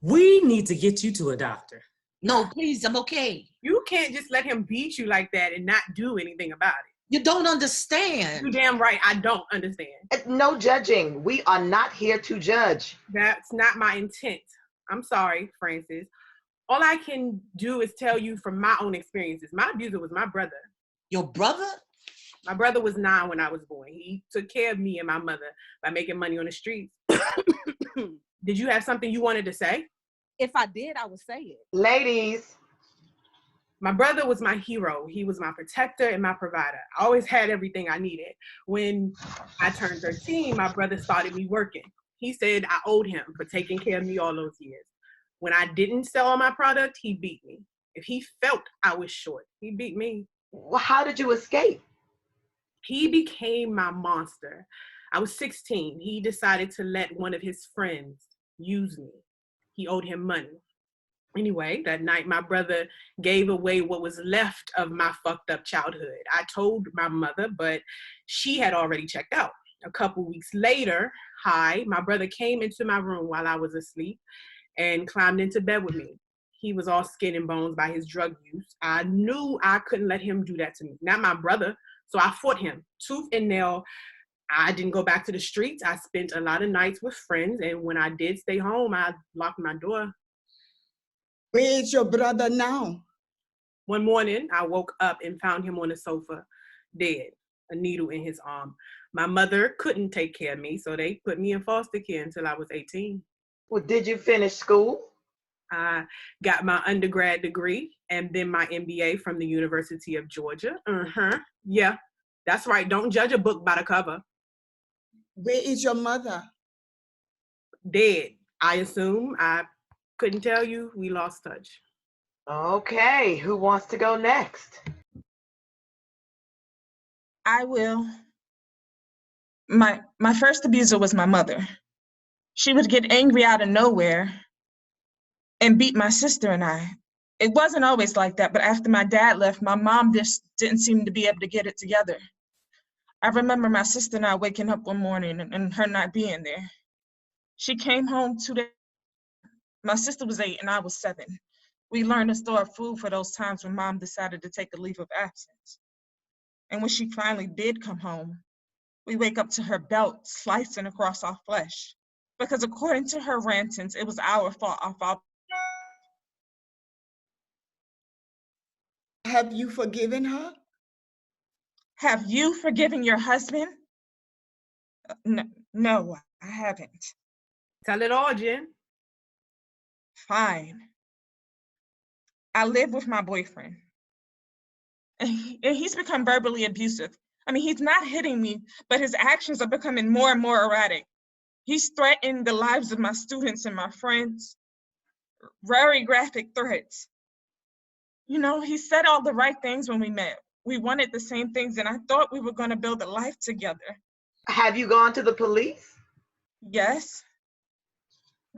We need to get you to a doctor. No, please, I'm okay. You can't just let him beat you like that and not do anything about it. You don't understand. You damn right, I don't understand. No judging. We are not here to judge. That's not my intent. I'm sorry, Francis. All I can do is tell you from my own experiences. My abuser was my brother. Your brother? My brother was 9 when I was born. He took care of me and my mother by making money on the streets. Did you have something you wanted to say? If I did, I would say it. Ladies. My brother was my hero. He was my protector and my provider. I always had everything I needed. When I turned 13, my brother started me working. He said I owed him for taking care of me all those years. When I didn't sell all my product, he beat me. If he felt I was short, he beat me. Well, how did you escape? He became my monster. I was 16. He decided to let one of his friends use me. He owed him money. Anyway, that night, my brother gave away what was left of my fucked up childhood. I told my mother, but she had already checked out. A couple weeks later, my brother came into my room while I was asleep and climbed into bed with me. He was all skin and bones by his drug use. I knew I couldn't let him do that to me. Not my brother. So I fought him, tooth and nail. I didn't go back to the streets. I spent a lot of nights with friends. And when I did stay home, I locked my door. Where is your brother now? One morning, I woke up and found him on the sofa, dead, a needle in his arm. My mother couldn't take care of me, so they put me in foster care until I was 18. Well, did you finish school? I got my undergrad degree and then my MBA from the University of Georgia. Yeah, that's right. Don't judge a book by the cover. Where is your mother? Dead, I assume. I couldn't tell you. We lost touch. Okay, who wants to go next? I will. My first abuser was my mother. She would get angry out of nowhere and beat my sister and I. It wasn't always like that, but after my dad left, my mom just didn't seem to be able to get it together. I remember my sister and I waking up one morning and her not being there. She came home 2 days. My sister was 8 and I was 7. We learned to store food for those times when mom decided to take a leave of absence. And when she finally did come home, we wake up to her belt slicing across our flesh. Because according to her rantings, it was our fault. Have you forgiven her? Have you forgiven your husband? No, I haven't. Tell it all, Jen. Fine. I live with my boyfriend. And he's become verbally abusive. I mean, he's not hitting me, but his actions are becoming more and more erratic. He's threatened the lives of my students and my friends. Very graphic threats. You know, he said all the right things when we met. We wanted the same things, and I thought we were going to build a life together. Have you gone to the police? Yes.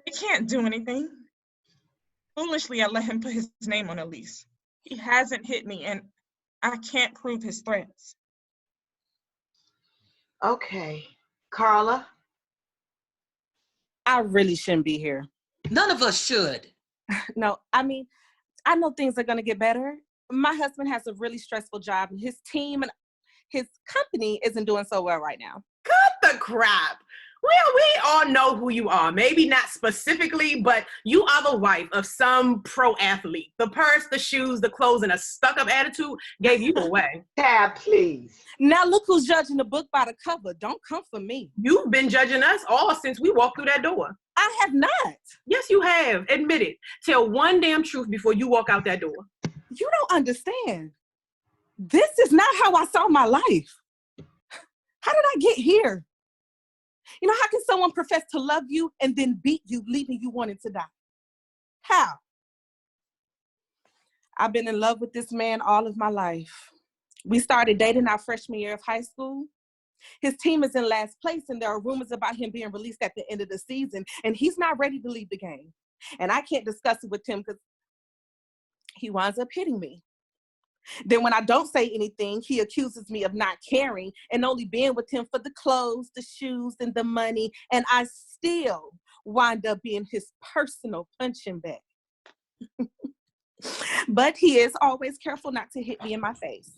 They can't do anything. Foolishly, I let him put his name on a lease. He hasn't hit me, and I can't prove his threats. Okay. Carla? I really shouldn't be here. None of us should. No, I mean, I know things are going to get better. My husband has a really stressful job, and his team, and his company isn't doing so well right now. Cut the crap. Well, we all know who you are. Maybe not specifically, but you are the wife of some pro athlete. The purse, the shoes, the clothes, and a stuck-up attitude gave you away. Tab, please. Now look who's judging the book by the cover. Don't come for me. You've been judging us all since we walked through that door. I have not. Yes, you have. Admit it. Tell one damn truth before you walk out that door. You don't understand. This is not how I saw my life. How did I get here? You know, how can someone profess to love you and then beat you, leaving you wanting to die? How? I've been in love with this man all of my life. We started dating our freshman year of high school. His team is in last place, and there are rumors about him being released at the end of the season, and he's not ready to leave the game. And I can't discuss it with him because he winds up hitting me. Then when I don't say anything, he accuses me of not caring and only being with him for the clothes, the shoes, and the money. And I still wind up being his personal punching bag. But he is always careful not to hit me in my face.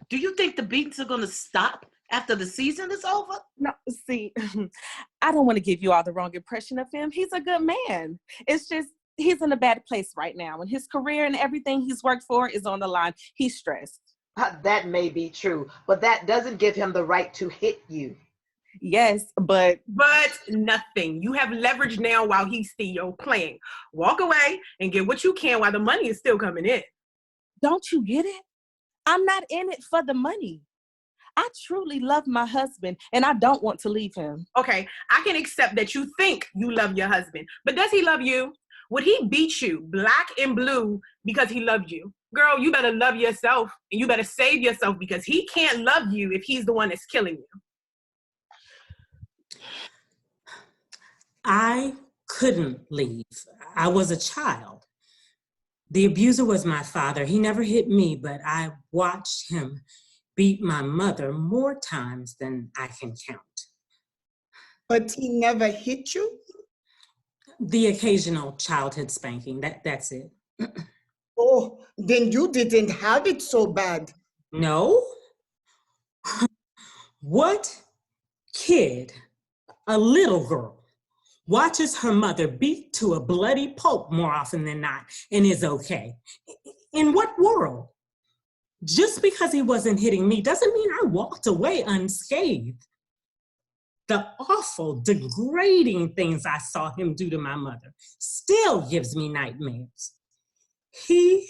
Do you think the beatings are going to stop after the season is over? No, see, I don't want to give you all the wrong impression of him. He's a good man. It's just, he's in a bad place right now, and his career and everything he's worked for is on the line. He's stressed. That may be true, but that doesn't give him the right to hit you. Yes, but nothing. You have leverage now while he's still playing. Walk away and get what you can while the money is still coming in. Don't you get it? I'm not in it for the money. I truly love my husband, and I don't want to leave him. Okay, I can accept that you think you love your husband, but does he love you? Would he beat you black and blue because he loved you? Girl, you better love yourself, and you better save yourself, because he can't love you if he's the one that's killing you. I couldn't leave. I was a child. The abuser was my father. He never hit me, but I watched him beat my mother more times than I can count. But he never hit you? The occasional childhood spanking, that's it. Oh, then you didn't have it so bad. No? What kid, a little girl, watches her mother beat to a bloody pulp more often than not and is okay? In what world? Just because he wasn't hitting me doesn't mean I walked away unscathed. The awful, degrading things I saw him do to my mother still gives me nightmares. He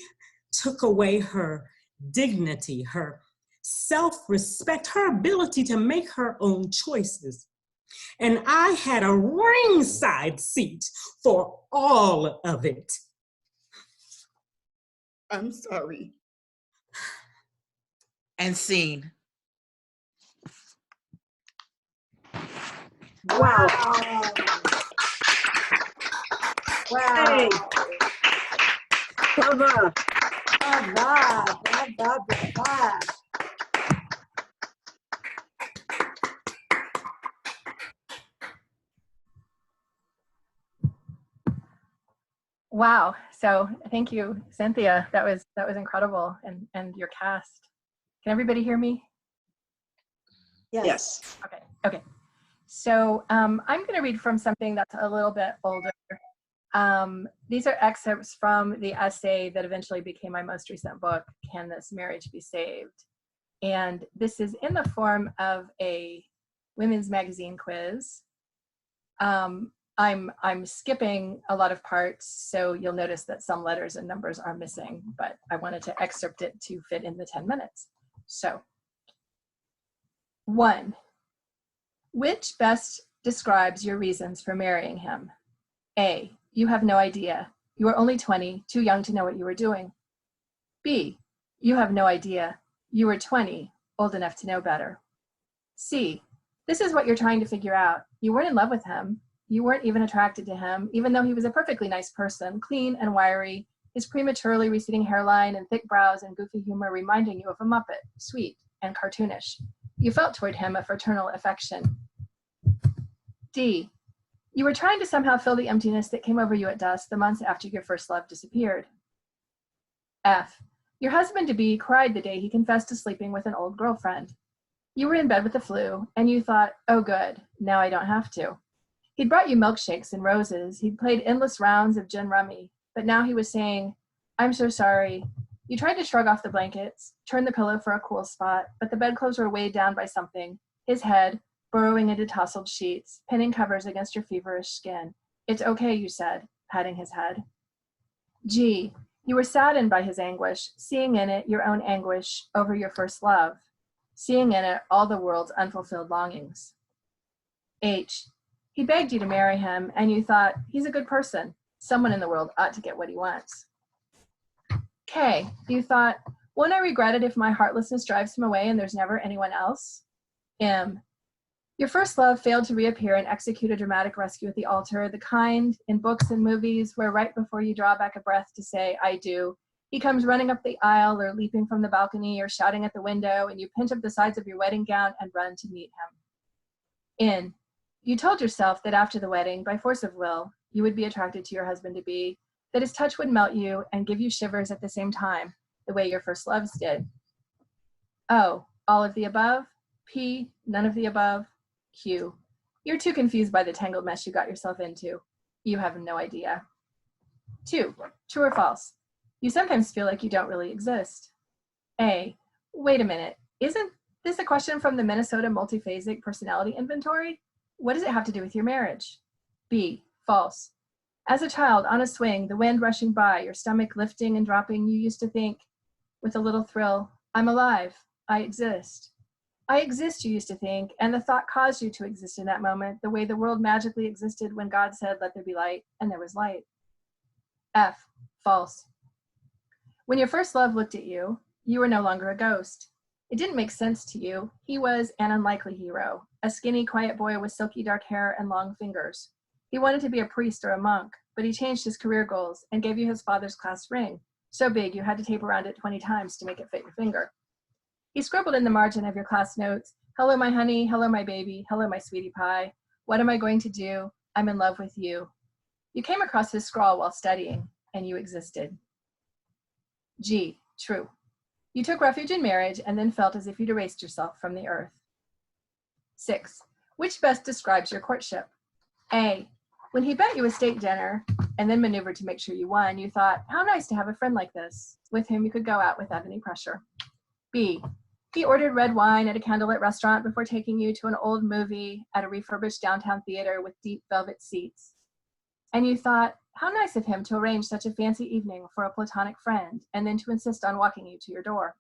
took away her dignity, her self-respect, her ability to make her own choices. And I had a ringside seat for all of it. I'm sorry. And scene. Wow. Wow. Hey. Brava. Brava. Brava. Brava. Wow. So thank you, Synthia. That was incredible, and your cast. Can everybody hear me? Yes. Okay. So I'm going to read from something that's a little bit older. These are excerpts from the essay that eventually became my most recent book, Can This Marriage Be Saved? And this is in the form of a women's magazine quiz. I'm skipping a lot of parts, so you'll notice that some letters and numbers are missing, but I wanted to excerpt it to fit in the 10 minutes. So, 1. Which best describes your reasons for marrying him? A, you have no idea. You are only 20, too young to know what you were doing. B, you have no idea. You were 20, old enough to know better. C, this is what you're trying to figure out. You weren't in love with him. You weren't even attracted to him, even though he was a perfectly nice person, clean and wiry, his prematurely receding hairline and thick brows and goofy humor reminding you of a Muppet, sweet and cartoonish. You felt toward him a fraternal affection. D, you were trying to somehow fill the emptiness that came over you at dusk the months after your first love disappeared. F, Your husband-to-be cried the day he confessed to sleeping with an old girlfriend. You were in bed with the flu, and you thought, oh good, now I don't have to. He'd brought you milkshakes and roses. He'd played endless rounds of gin rummy, but now he was saying, I'm so sorry. You tried to shrug off the blankets, turn the pillow for a cool spot, but the bedclothes were weighed down by something, his head, burrowing into tousled sheets, pinning covers against your feverish skin. It's okay, you said, patting his head. G, you were saddened by his anguish, seeing in it your own anguish over your first love, seeing in it all the world's unfulfilled longings. H, he begged you to marry him, and you thought, he's a good person. Someone in the world ought to get what he wants. K, you thought, won't I regret it if my heartlessness drives him away and there's never anyone else? M, your first love failed to reappear and execute a dramatic rescue at the altar, the kind in books and movies where right before you draw back a breath to say, I do, he comes running up the aisle or leaping from the balcony or shouting at the window, and you pinch up the sides of your wedding gown and run to meet him. N, you told yourself that after the wedding, by force of will, you would be attracted to your husband-to-be, that his touch would melt you and give you shivers at the same time, the way your first loves did. O, all of the above. P, none of the above. Q, you're too confused by the tangled mess you got yourself into. You have no idea. 2, true or false? You sometimes feel like you don't really exist. A, wait a minute, isn't this a question from the Minnesota Multiphasic Personality Inventory? What does it have to do with your marriage? B, false. As a child, on a swing, the wind rushing by, your stomach lifting and dropping, you used to think, with a little thrill, I'm alive, I exist. I exist, you used to think, and the thought caused you to exist in that moment, the way the world magically existed when God said, let there be light, and there was light. F, false. When your first love looked at you, you were no longer a ghost. It didn't make sense to you. He was an unlikely hero, a skinny, quiet boy with silky dark hair and long fingers. He wanted to be a priest or a monk, but he changed his career goals and gave you his father's class ring, so big you had to tape around it 20 times to make it fit your finger. He scribbled in the margin of your class notes, hello my honey, hello my baby, hello my sweetie pie. What am I going to do? I'm in love with you. You came across his scrawl while studying, and you existed. G, true. You took refuge in marriage and then felt as if you'd erased yourself from the earth. 6, which best describes your courtship? A, when he bet you a steak dinner and then maneuvered to make sure you won, you thought, how nice to have a friend like this, with whom you could go out without any pressure. B, he ordered red wine at a candlelit restaurant before taking you to an old movie at a refurbished downtown theater with deep velvet seats. And you thought, how nice of him to arrange such a fancy evening for a platonic friend and then to insist on walking you to your door.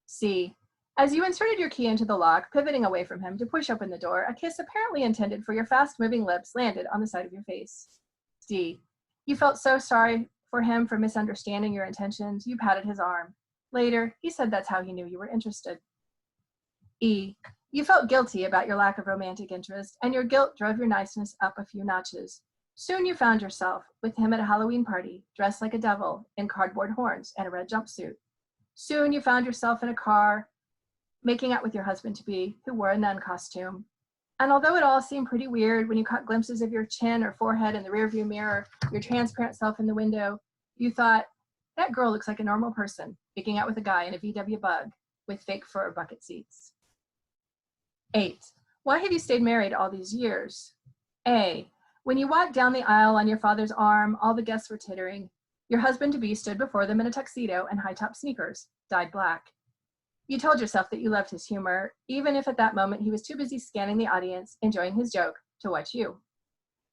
C, as you inserted your key into the lock, pivoting away from him to push open the door, a kiss apparently intended for your fast-moving lips landed on the side of your face. D, you felt so sorry for him for misunderstanding your intentions, you patted his arm. Later, he said that's how he knew you were interested. E, you felt guilty about your lack of romantic interest, and your guilt drove your niceness up a few notches. Soon you found yourself with him at a Halloween party, dressed like a devil, in cardboard horns and a red jumpsuit. Soon you found yourself in a car, making out with your husband-to-be, who wore a nun costume. And although it all seemed pretty weird when you caught glimpses of your chin or forehead in the rearview mirror, your transparent self in the window, you thought, that girl looks like a normal person, making out with a guy in a VW Bug with fake fur bucket seats. 8, why have you stayed married all these years? A, when you walked down the aisle on your father's arm, all the guests were tittering. Your husband-to-be stood before them in a tuxedo and high-top sneakers, dyed black. You told yourself that you loved his humor, even if at that moment he was too busy scanning the audience, enjoying his joke, to watch you.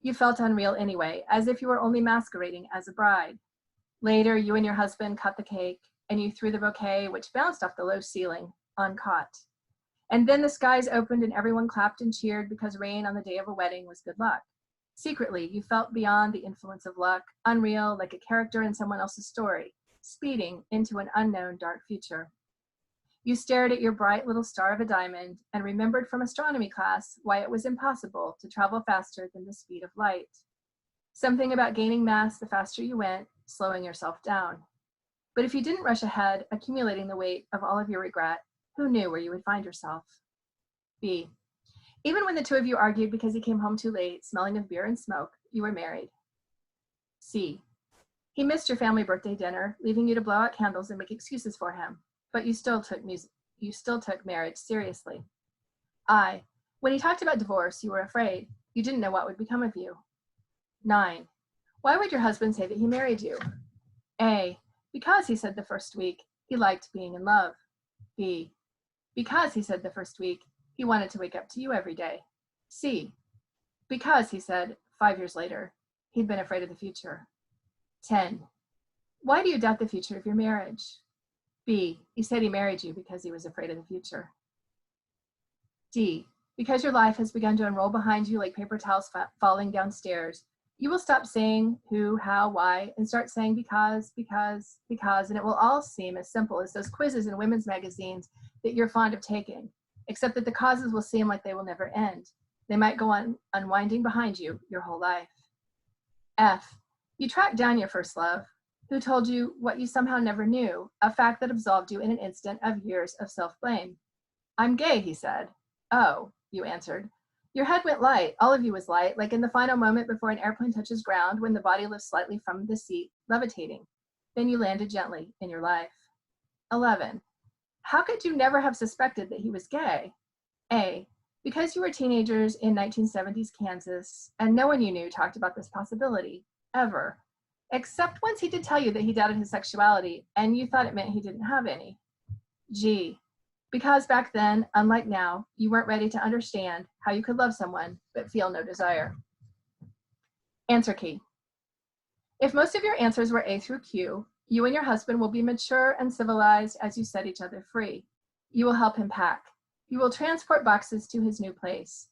You felt unreal anyway, as if you were only masquerading as a bride. Later, you and your husband cut the cake, and you threw the bouquet, which bounced off the low ceiling, uncaught. And then the skies opened and everyone clapped and cheered because rain on the day of a wedding was good luck. Secretly, you felt beyond the influence of luck, unreal, like a character in someone else's story, speeding into an unknown dark future. You stared at your bright little star of a diamond and remembered from astronomy class why it was impossible to travel faster than the speed of light. Something about gaining mass the faster you went, slowing yourself down. But if you didn't rush ahead, accumulating the weight of all of your regret, who knew where you would find yourself? B, even when the two of you argued because he came home too late, smelling of beer and smoke, you were married. C, He missed your family birthday dinner, leaving you to blow out candles and make excuses for him, but you still took marriage seriously. I, when he talked about divorce, you were afraid. You didn't know what would become of you. 9. Why would your husband say that he married you? A, because he said the first week he liked being in love. B, because he said the first week he wanted to wake up to you every day. C, because he said 5 years later he'd been afraid of the future. 10. Why do you doubt the future of your marriage? B, he said he married you because he was afraid of the future. D, because your life has begun to unroll behind you like paper towels falling downstairs, you will stop saying who, how, why, and start saying because, and it will all seem as simple as those quizzes in women's magazines that you're fond of taking, except that the causes will seem like they will never end. They might go on unwinding behind you your whole life. F, you tracked down your first love, who told you what you somehow never knew, a fact that absolved you in an instant of years of self-blame. I'm gay, he said. Oh, you answered. Your head went light, all of you was light, like in the final moment before an airplane touches ground when the body lifts slightly from the seat, levitating. Then you landed gently in your life. 11. How could you never have suspected that he was gay? A, because you were teenagers in 1970s Kansas, and no one you knew talked about this possibility, ever. Except once he did tell you that he doubted his sexuality, and you thought it meant he didn't have any. G, because back then, unlike now, you weren't ready to understand how you could love someone but feel no desire. Answer key. If most of your answers were A through Q, you and your husband will be mature and civilized as you set each other free. You will help him pack. You will transport boxes to his new place.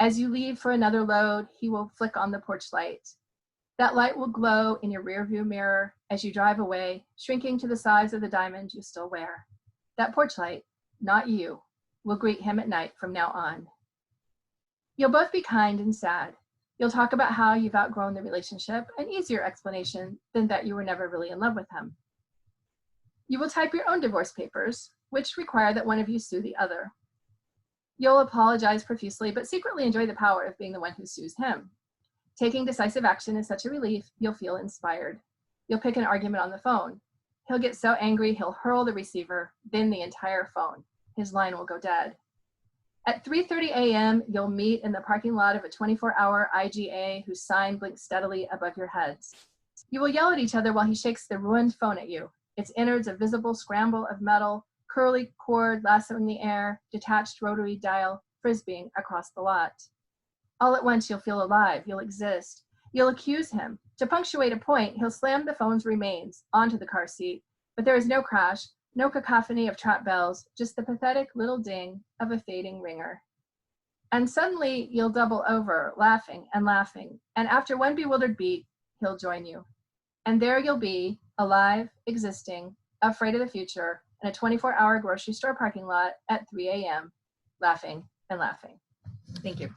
As you leave for another load, he will flick on the porch light. That light will glow in your rearview mirror as you drive away, shrinking to the size of the diamond you still wear. That porch light, not you, will greet him at night from now on. You'll both be kind and sad. You'll talk about how you've outgrown the relationship, an easier explanation than that you were never really in love with him. You will type your own divorce papers, which require that one of you sue the other. You'll apologize profusely, but secretly enjoy the power of being the one who sues him. Taking decisive action is such a relief, you'll feel inspired. You'll pick an argument on the phone. He'll get so angry, he'll hurl the receiver, then the entire phone. His line will go dead. At 3:30 a.m., you'll meet in the parking lot of a 24-hour IGA whose sign blinks steadily above your heads. You will yell at each other while he shakes the ruined phone at you, its innards a visible scramble of metal, curly cord lasso in the air, detached rotary dial, frisbeeing across the lot. All at once, you'll feel alive, you'll exist. You'll accuse him. To punctuate a point, he'll slam the phone's remains onto the car seat, but there is no crash, no cacophony of trap bells, just the pathetic little ding of a fading ringer. And suddenly, you'll double over, laughing, and after one bewildered beat, he'll join you. And there you'll be, alive, existing, afraid of the future, in a 24-hour grocery store parking lot at 3 a.m., laughing and laughing. Thank you.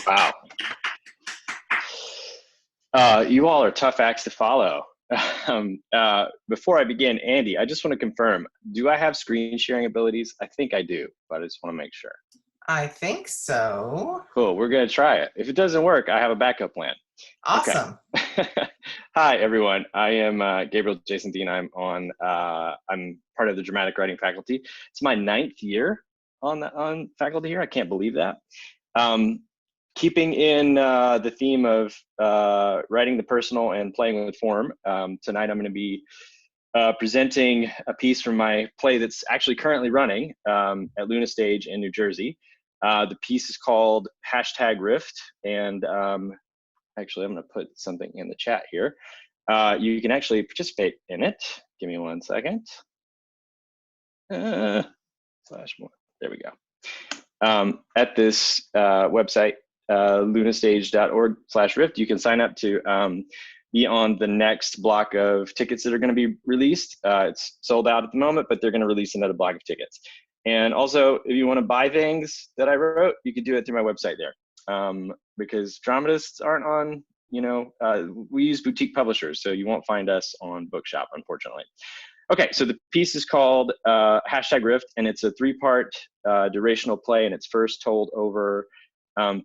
Wow. You all are tough acts to follow. Before I begin, Andy, I just want to confirm, do I have screen sharing abilities? I think I do, but I just want to make sure. I think so. Cool, we're going to try it. If it doesn't work, I have a backup plan. Awesome. Okay. Hi, everyone. I am Gabriel Jason Dean. I'm part of the dramatic writing faculty. It's my 9th year on faculty here. I can't believe that. Keeping in the theme of writing the personal and playing with form, tonight I'm going to be presenting a piece from my play that's actually currently running at Luna Stage in New Jersey. The piece is called #Rift, and actually I'm going to put something in the chat here. You can actually participate in it. Give me 1 second. /more. There we go. At this website, lunastage.org/rift, you can sign up to be on the next block of tickets that are going to be released. It's sold out at the moment, but they're going to release another block of tickets. And also, if you want to buy things that I wrote, you can do it through my website there. Because dramatists aren't on, we use boutique publishers, so you won't find us on Bookshop, unfortunately. Okay, so the piece is called #Rift, and it's a 3-part durational play, and it's first told over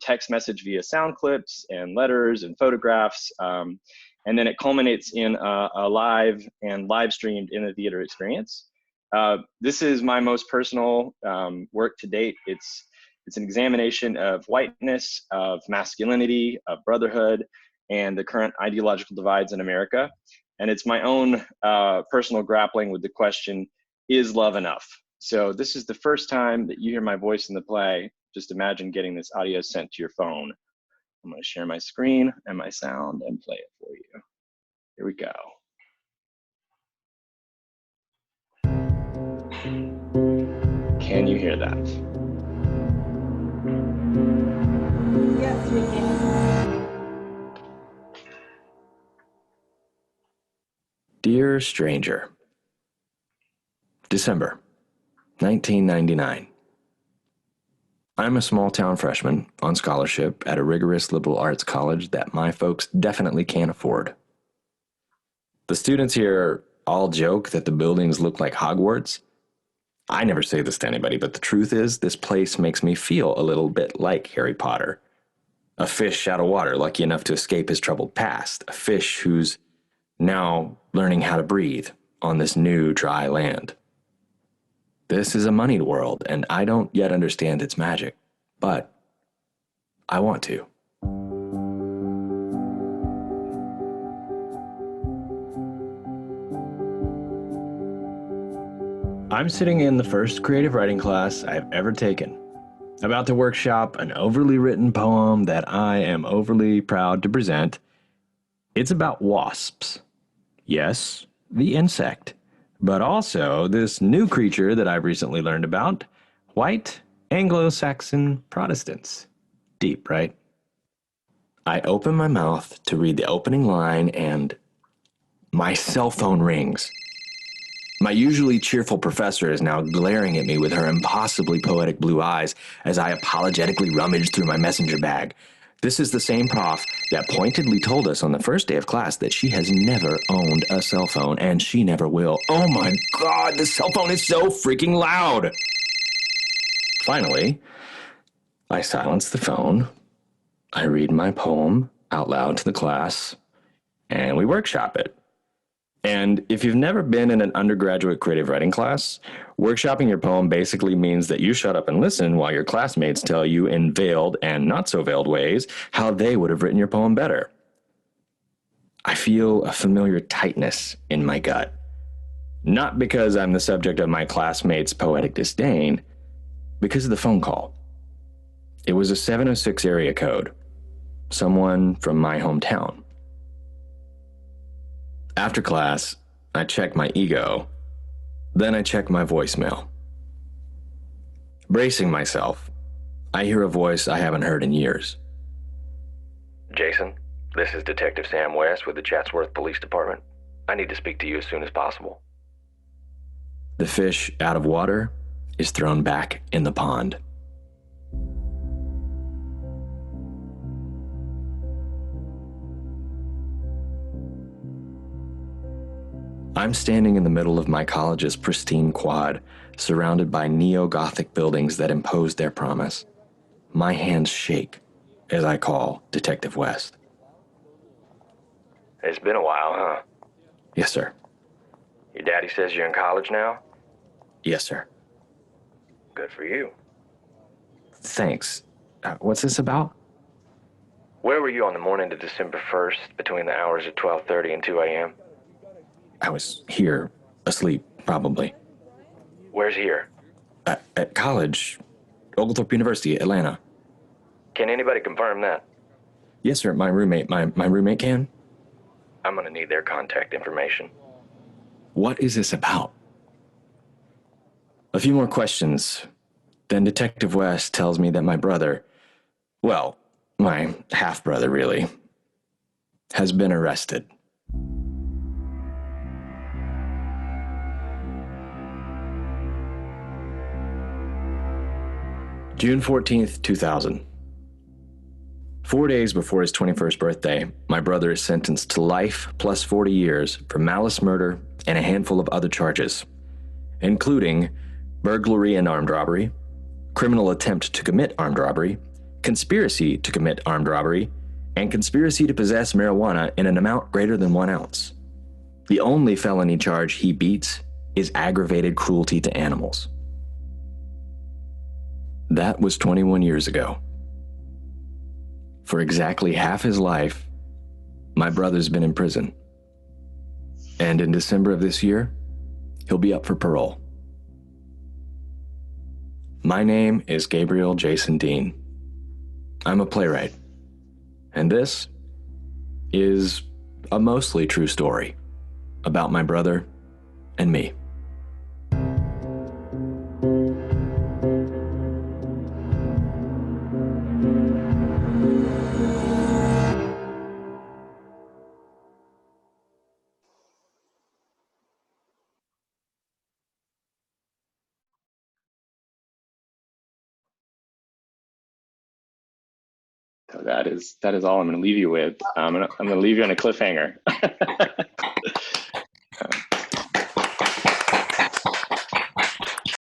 text message via sound clips and letters and photographs, and then it culminates in a live streamed in the theater experience. This is my most personal work to date. It's an examination of whiteness, of masculinity, of brotherhood, and the current ideological divides in America. And it's my own personal grappling with the question, is love enough? So this is the first time that you hear my voice in the play. Just imagine getting this audio sent to your phone. I'm going to share my screen and my sound and play it for you. Here we go. Can you hear that? Yes, we can. Dear Stranger, December 1999. I'm a small town freshman on scholarship at a rigorous liberal arts college that my folks definitely can't afford. The students here all joke that the buildings look like Hogwarts. I never say this to anybody, but the truth is this place makes me feel a little bit like Harry Potter. A fish out of water, lucky enough to escape his troubled past. A fish who's now learning how to breathe on this new dry land. This is a moneyed world, and I don't yet understand its magic, but I want to. I'm sitting in the first creative writing class I've ever taken, about to workshop an overly written poem that I am overly proud to present. It's about wasps. Yes, the insect. But also this new creature that I've recently learned about, white Anglo-Saxon Protestants. Deep, right? I open my mouth to read the opening line and my cell phone rings. My usually cheerful professor is now glaring at me with her impossibly poetic blue eyes as I apologetically rummage through my messenger bag. This is the same prof that pointedly told us on the first day of class that she has never owned a cell phone, and she never will. Oh my God, the cell phone is so freaking loud. Finally, I silence the phone. I read my poem out loud to the class, and we workshop it. And if you've never been in an undergraduate creative writing class, workshopping your poem basically means that you shut up and listen while your classmates tell you in veiled and not so veiled ways how they would have written your poem better. I feel a familiar tightness in my gut. Not because I'm the subject of my classmates' poetic disdain, because of the phone call. It was a 706 area code, someone from my hometown. After class, I check my ego, then I check my voicemail. Bracing myself, I hear a voice I haven't heard in years. Jason, this is Detective Sam West with the Chatsworth Police Department. I need to speak to you as soon as possible. The fish out of water is thrown back in the pond. I'm standing in the middle of my college's pristine quad, surrounded by neo-Gothic buildings that impose their promise. My hands shake as I call Detective West. It's been a while, huh? Yes, sir. Your daddy says you're in college now? Yes, sir. Good for you. Thanks. What's this about? Where were you on the morning of December 1st between the hours of 12:30 and 2 a.m.? I was here, asleep, probably. Where's here? At college. Oglethorpe University, Atlanta. Can anybody confirm that? Yes, sir. My roommate can. I'm gonna need their contact information. What is this about? A few more questions. Then Detective West tells me that my brother, well, my half-brother really, has been arrested. June 14th, 2000. 4 days before his 21st birthday, my brother is sentenced to life plus 40 years for malice murder, and a handful of other charges, including burglary and armed robbery, criminal attempt to commit armed robbery, conspiracy to commit armed robbery, and conspiracy to possess marijuana in an amount greater than 1 ounce. The only felony charge he beats is aggravated cruelty to animals. That was 21 years ago. For exactly half his life, my brother's been in prison. And in December of this year, he'll be up for parole. My name is Gabriel Jason Dean. I'm a playwright. And this is a mostly true story about my brother and me. So that is all I'm going to leave you with. I'm going to leave you on a cliffhanger.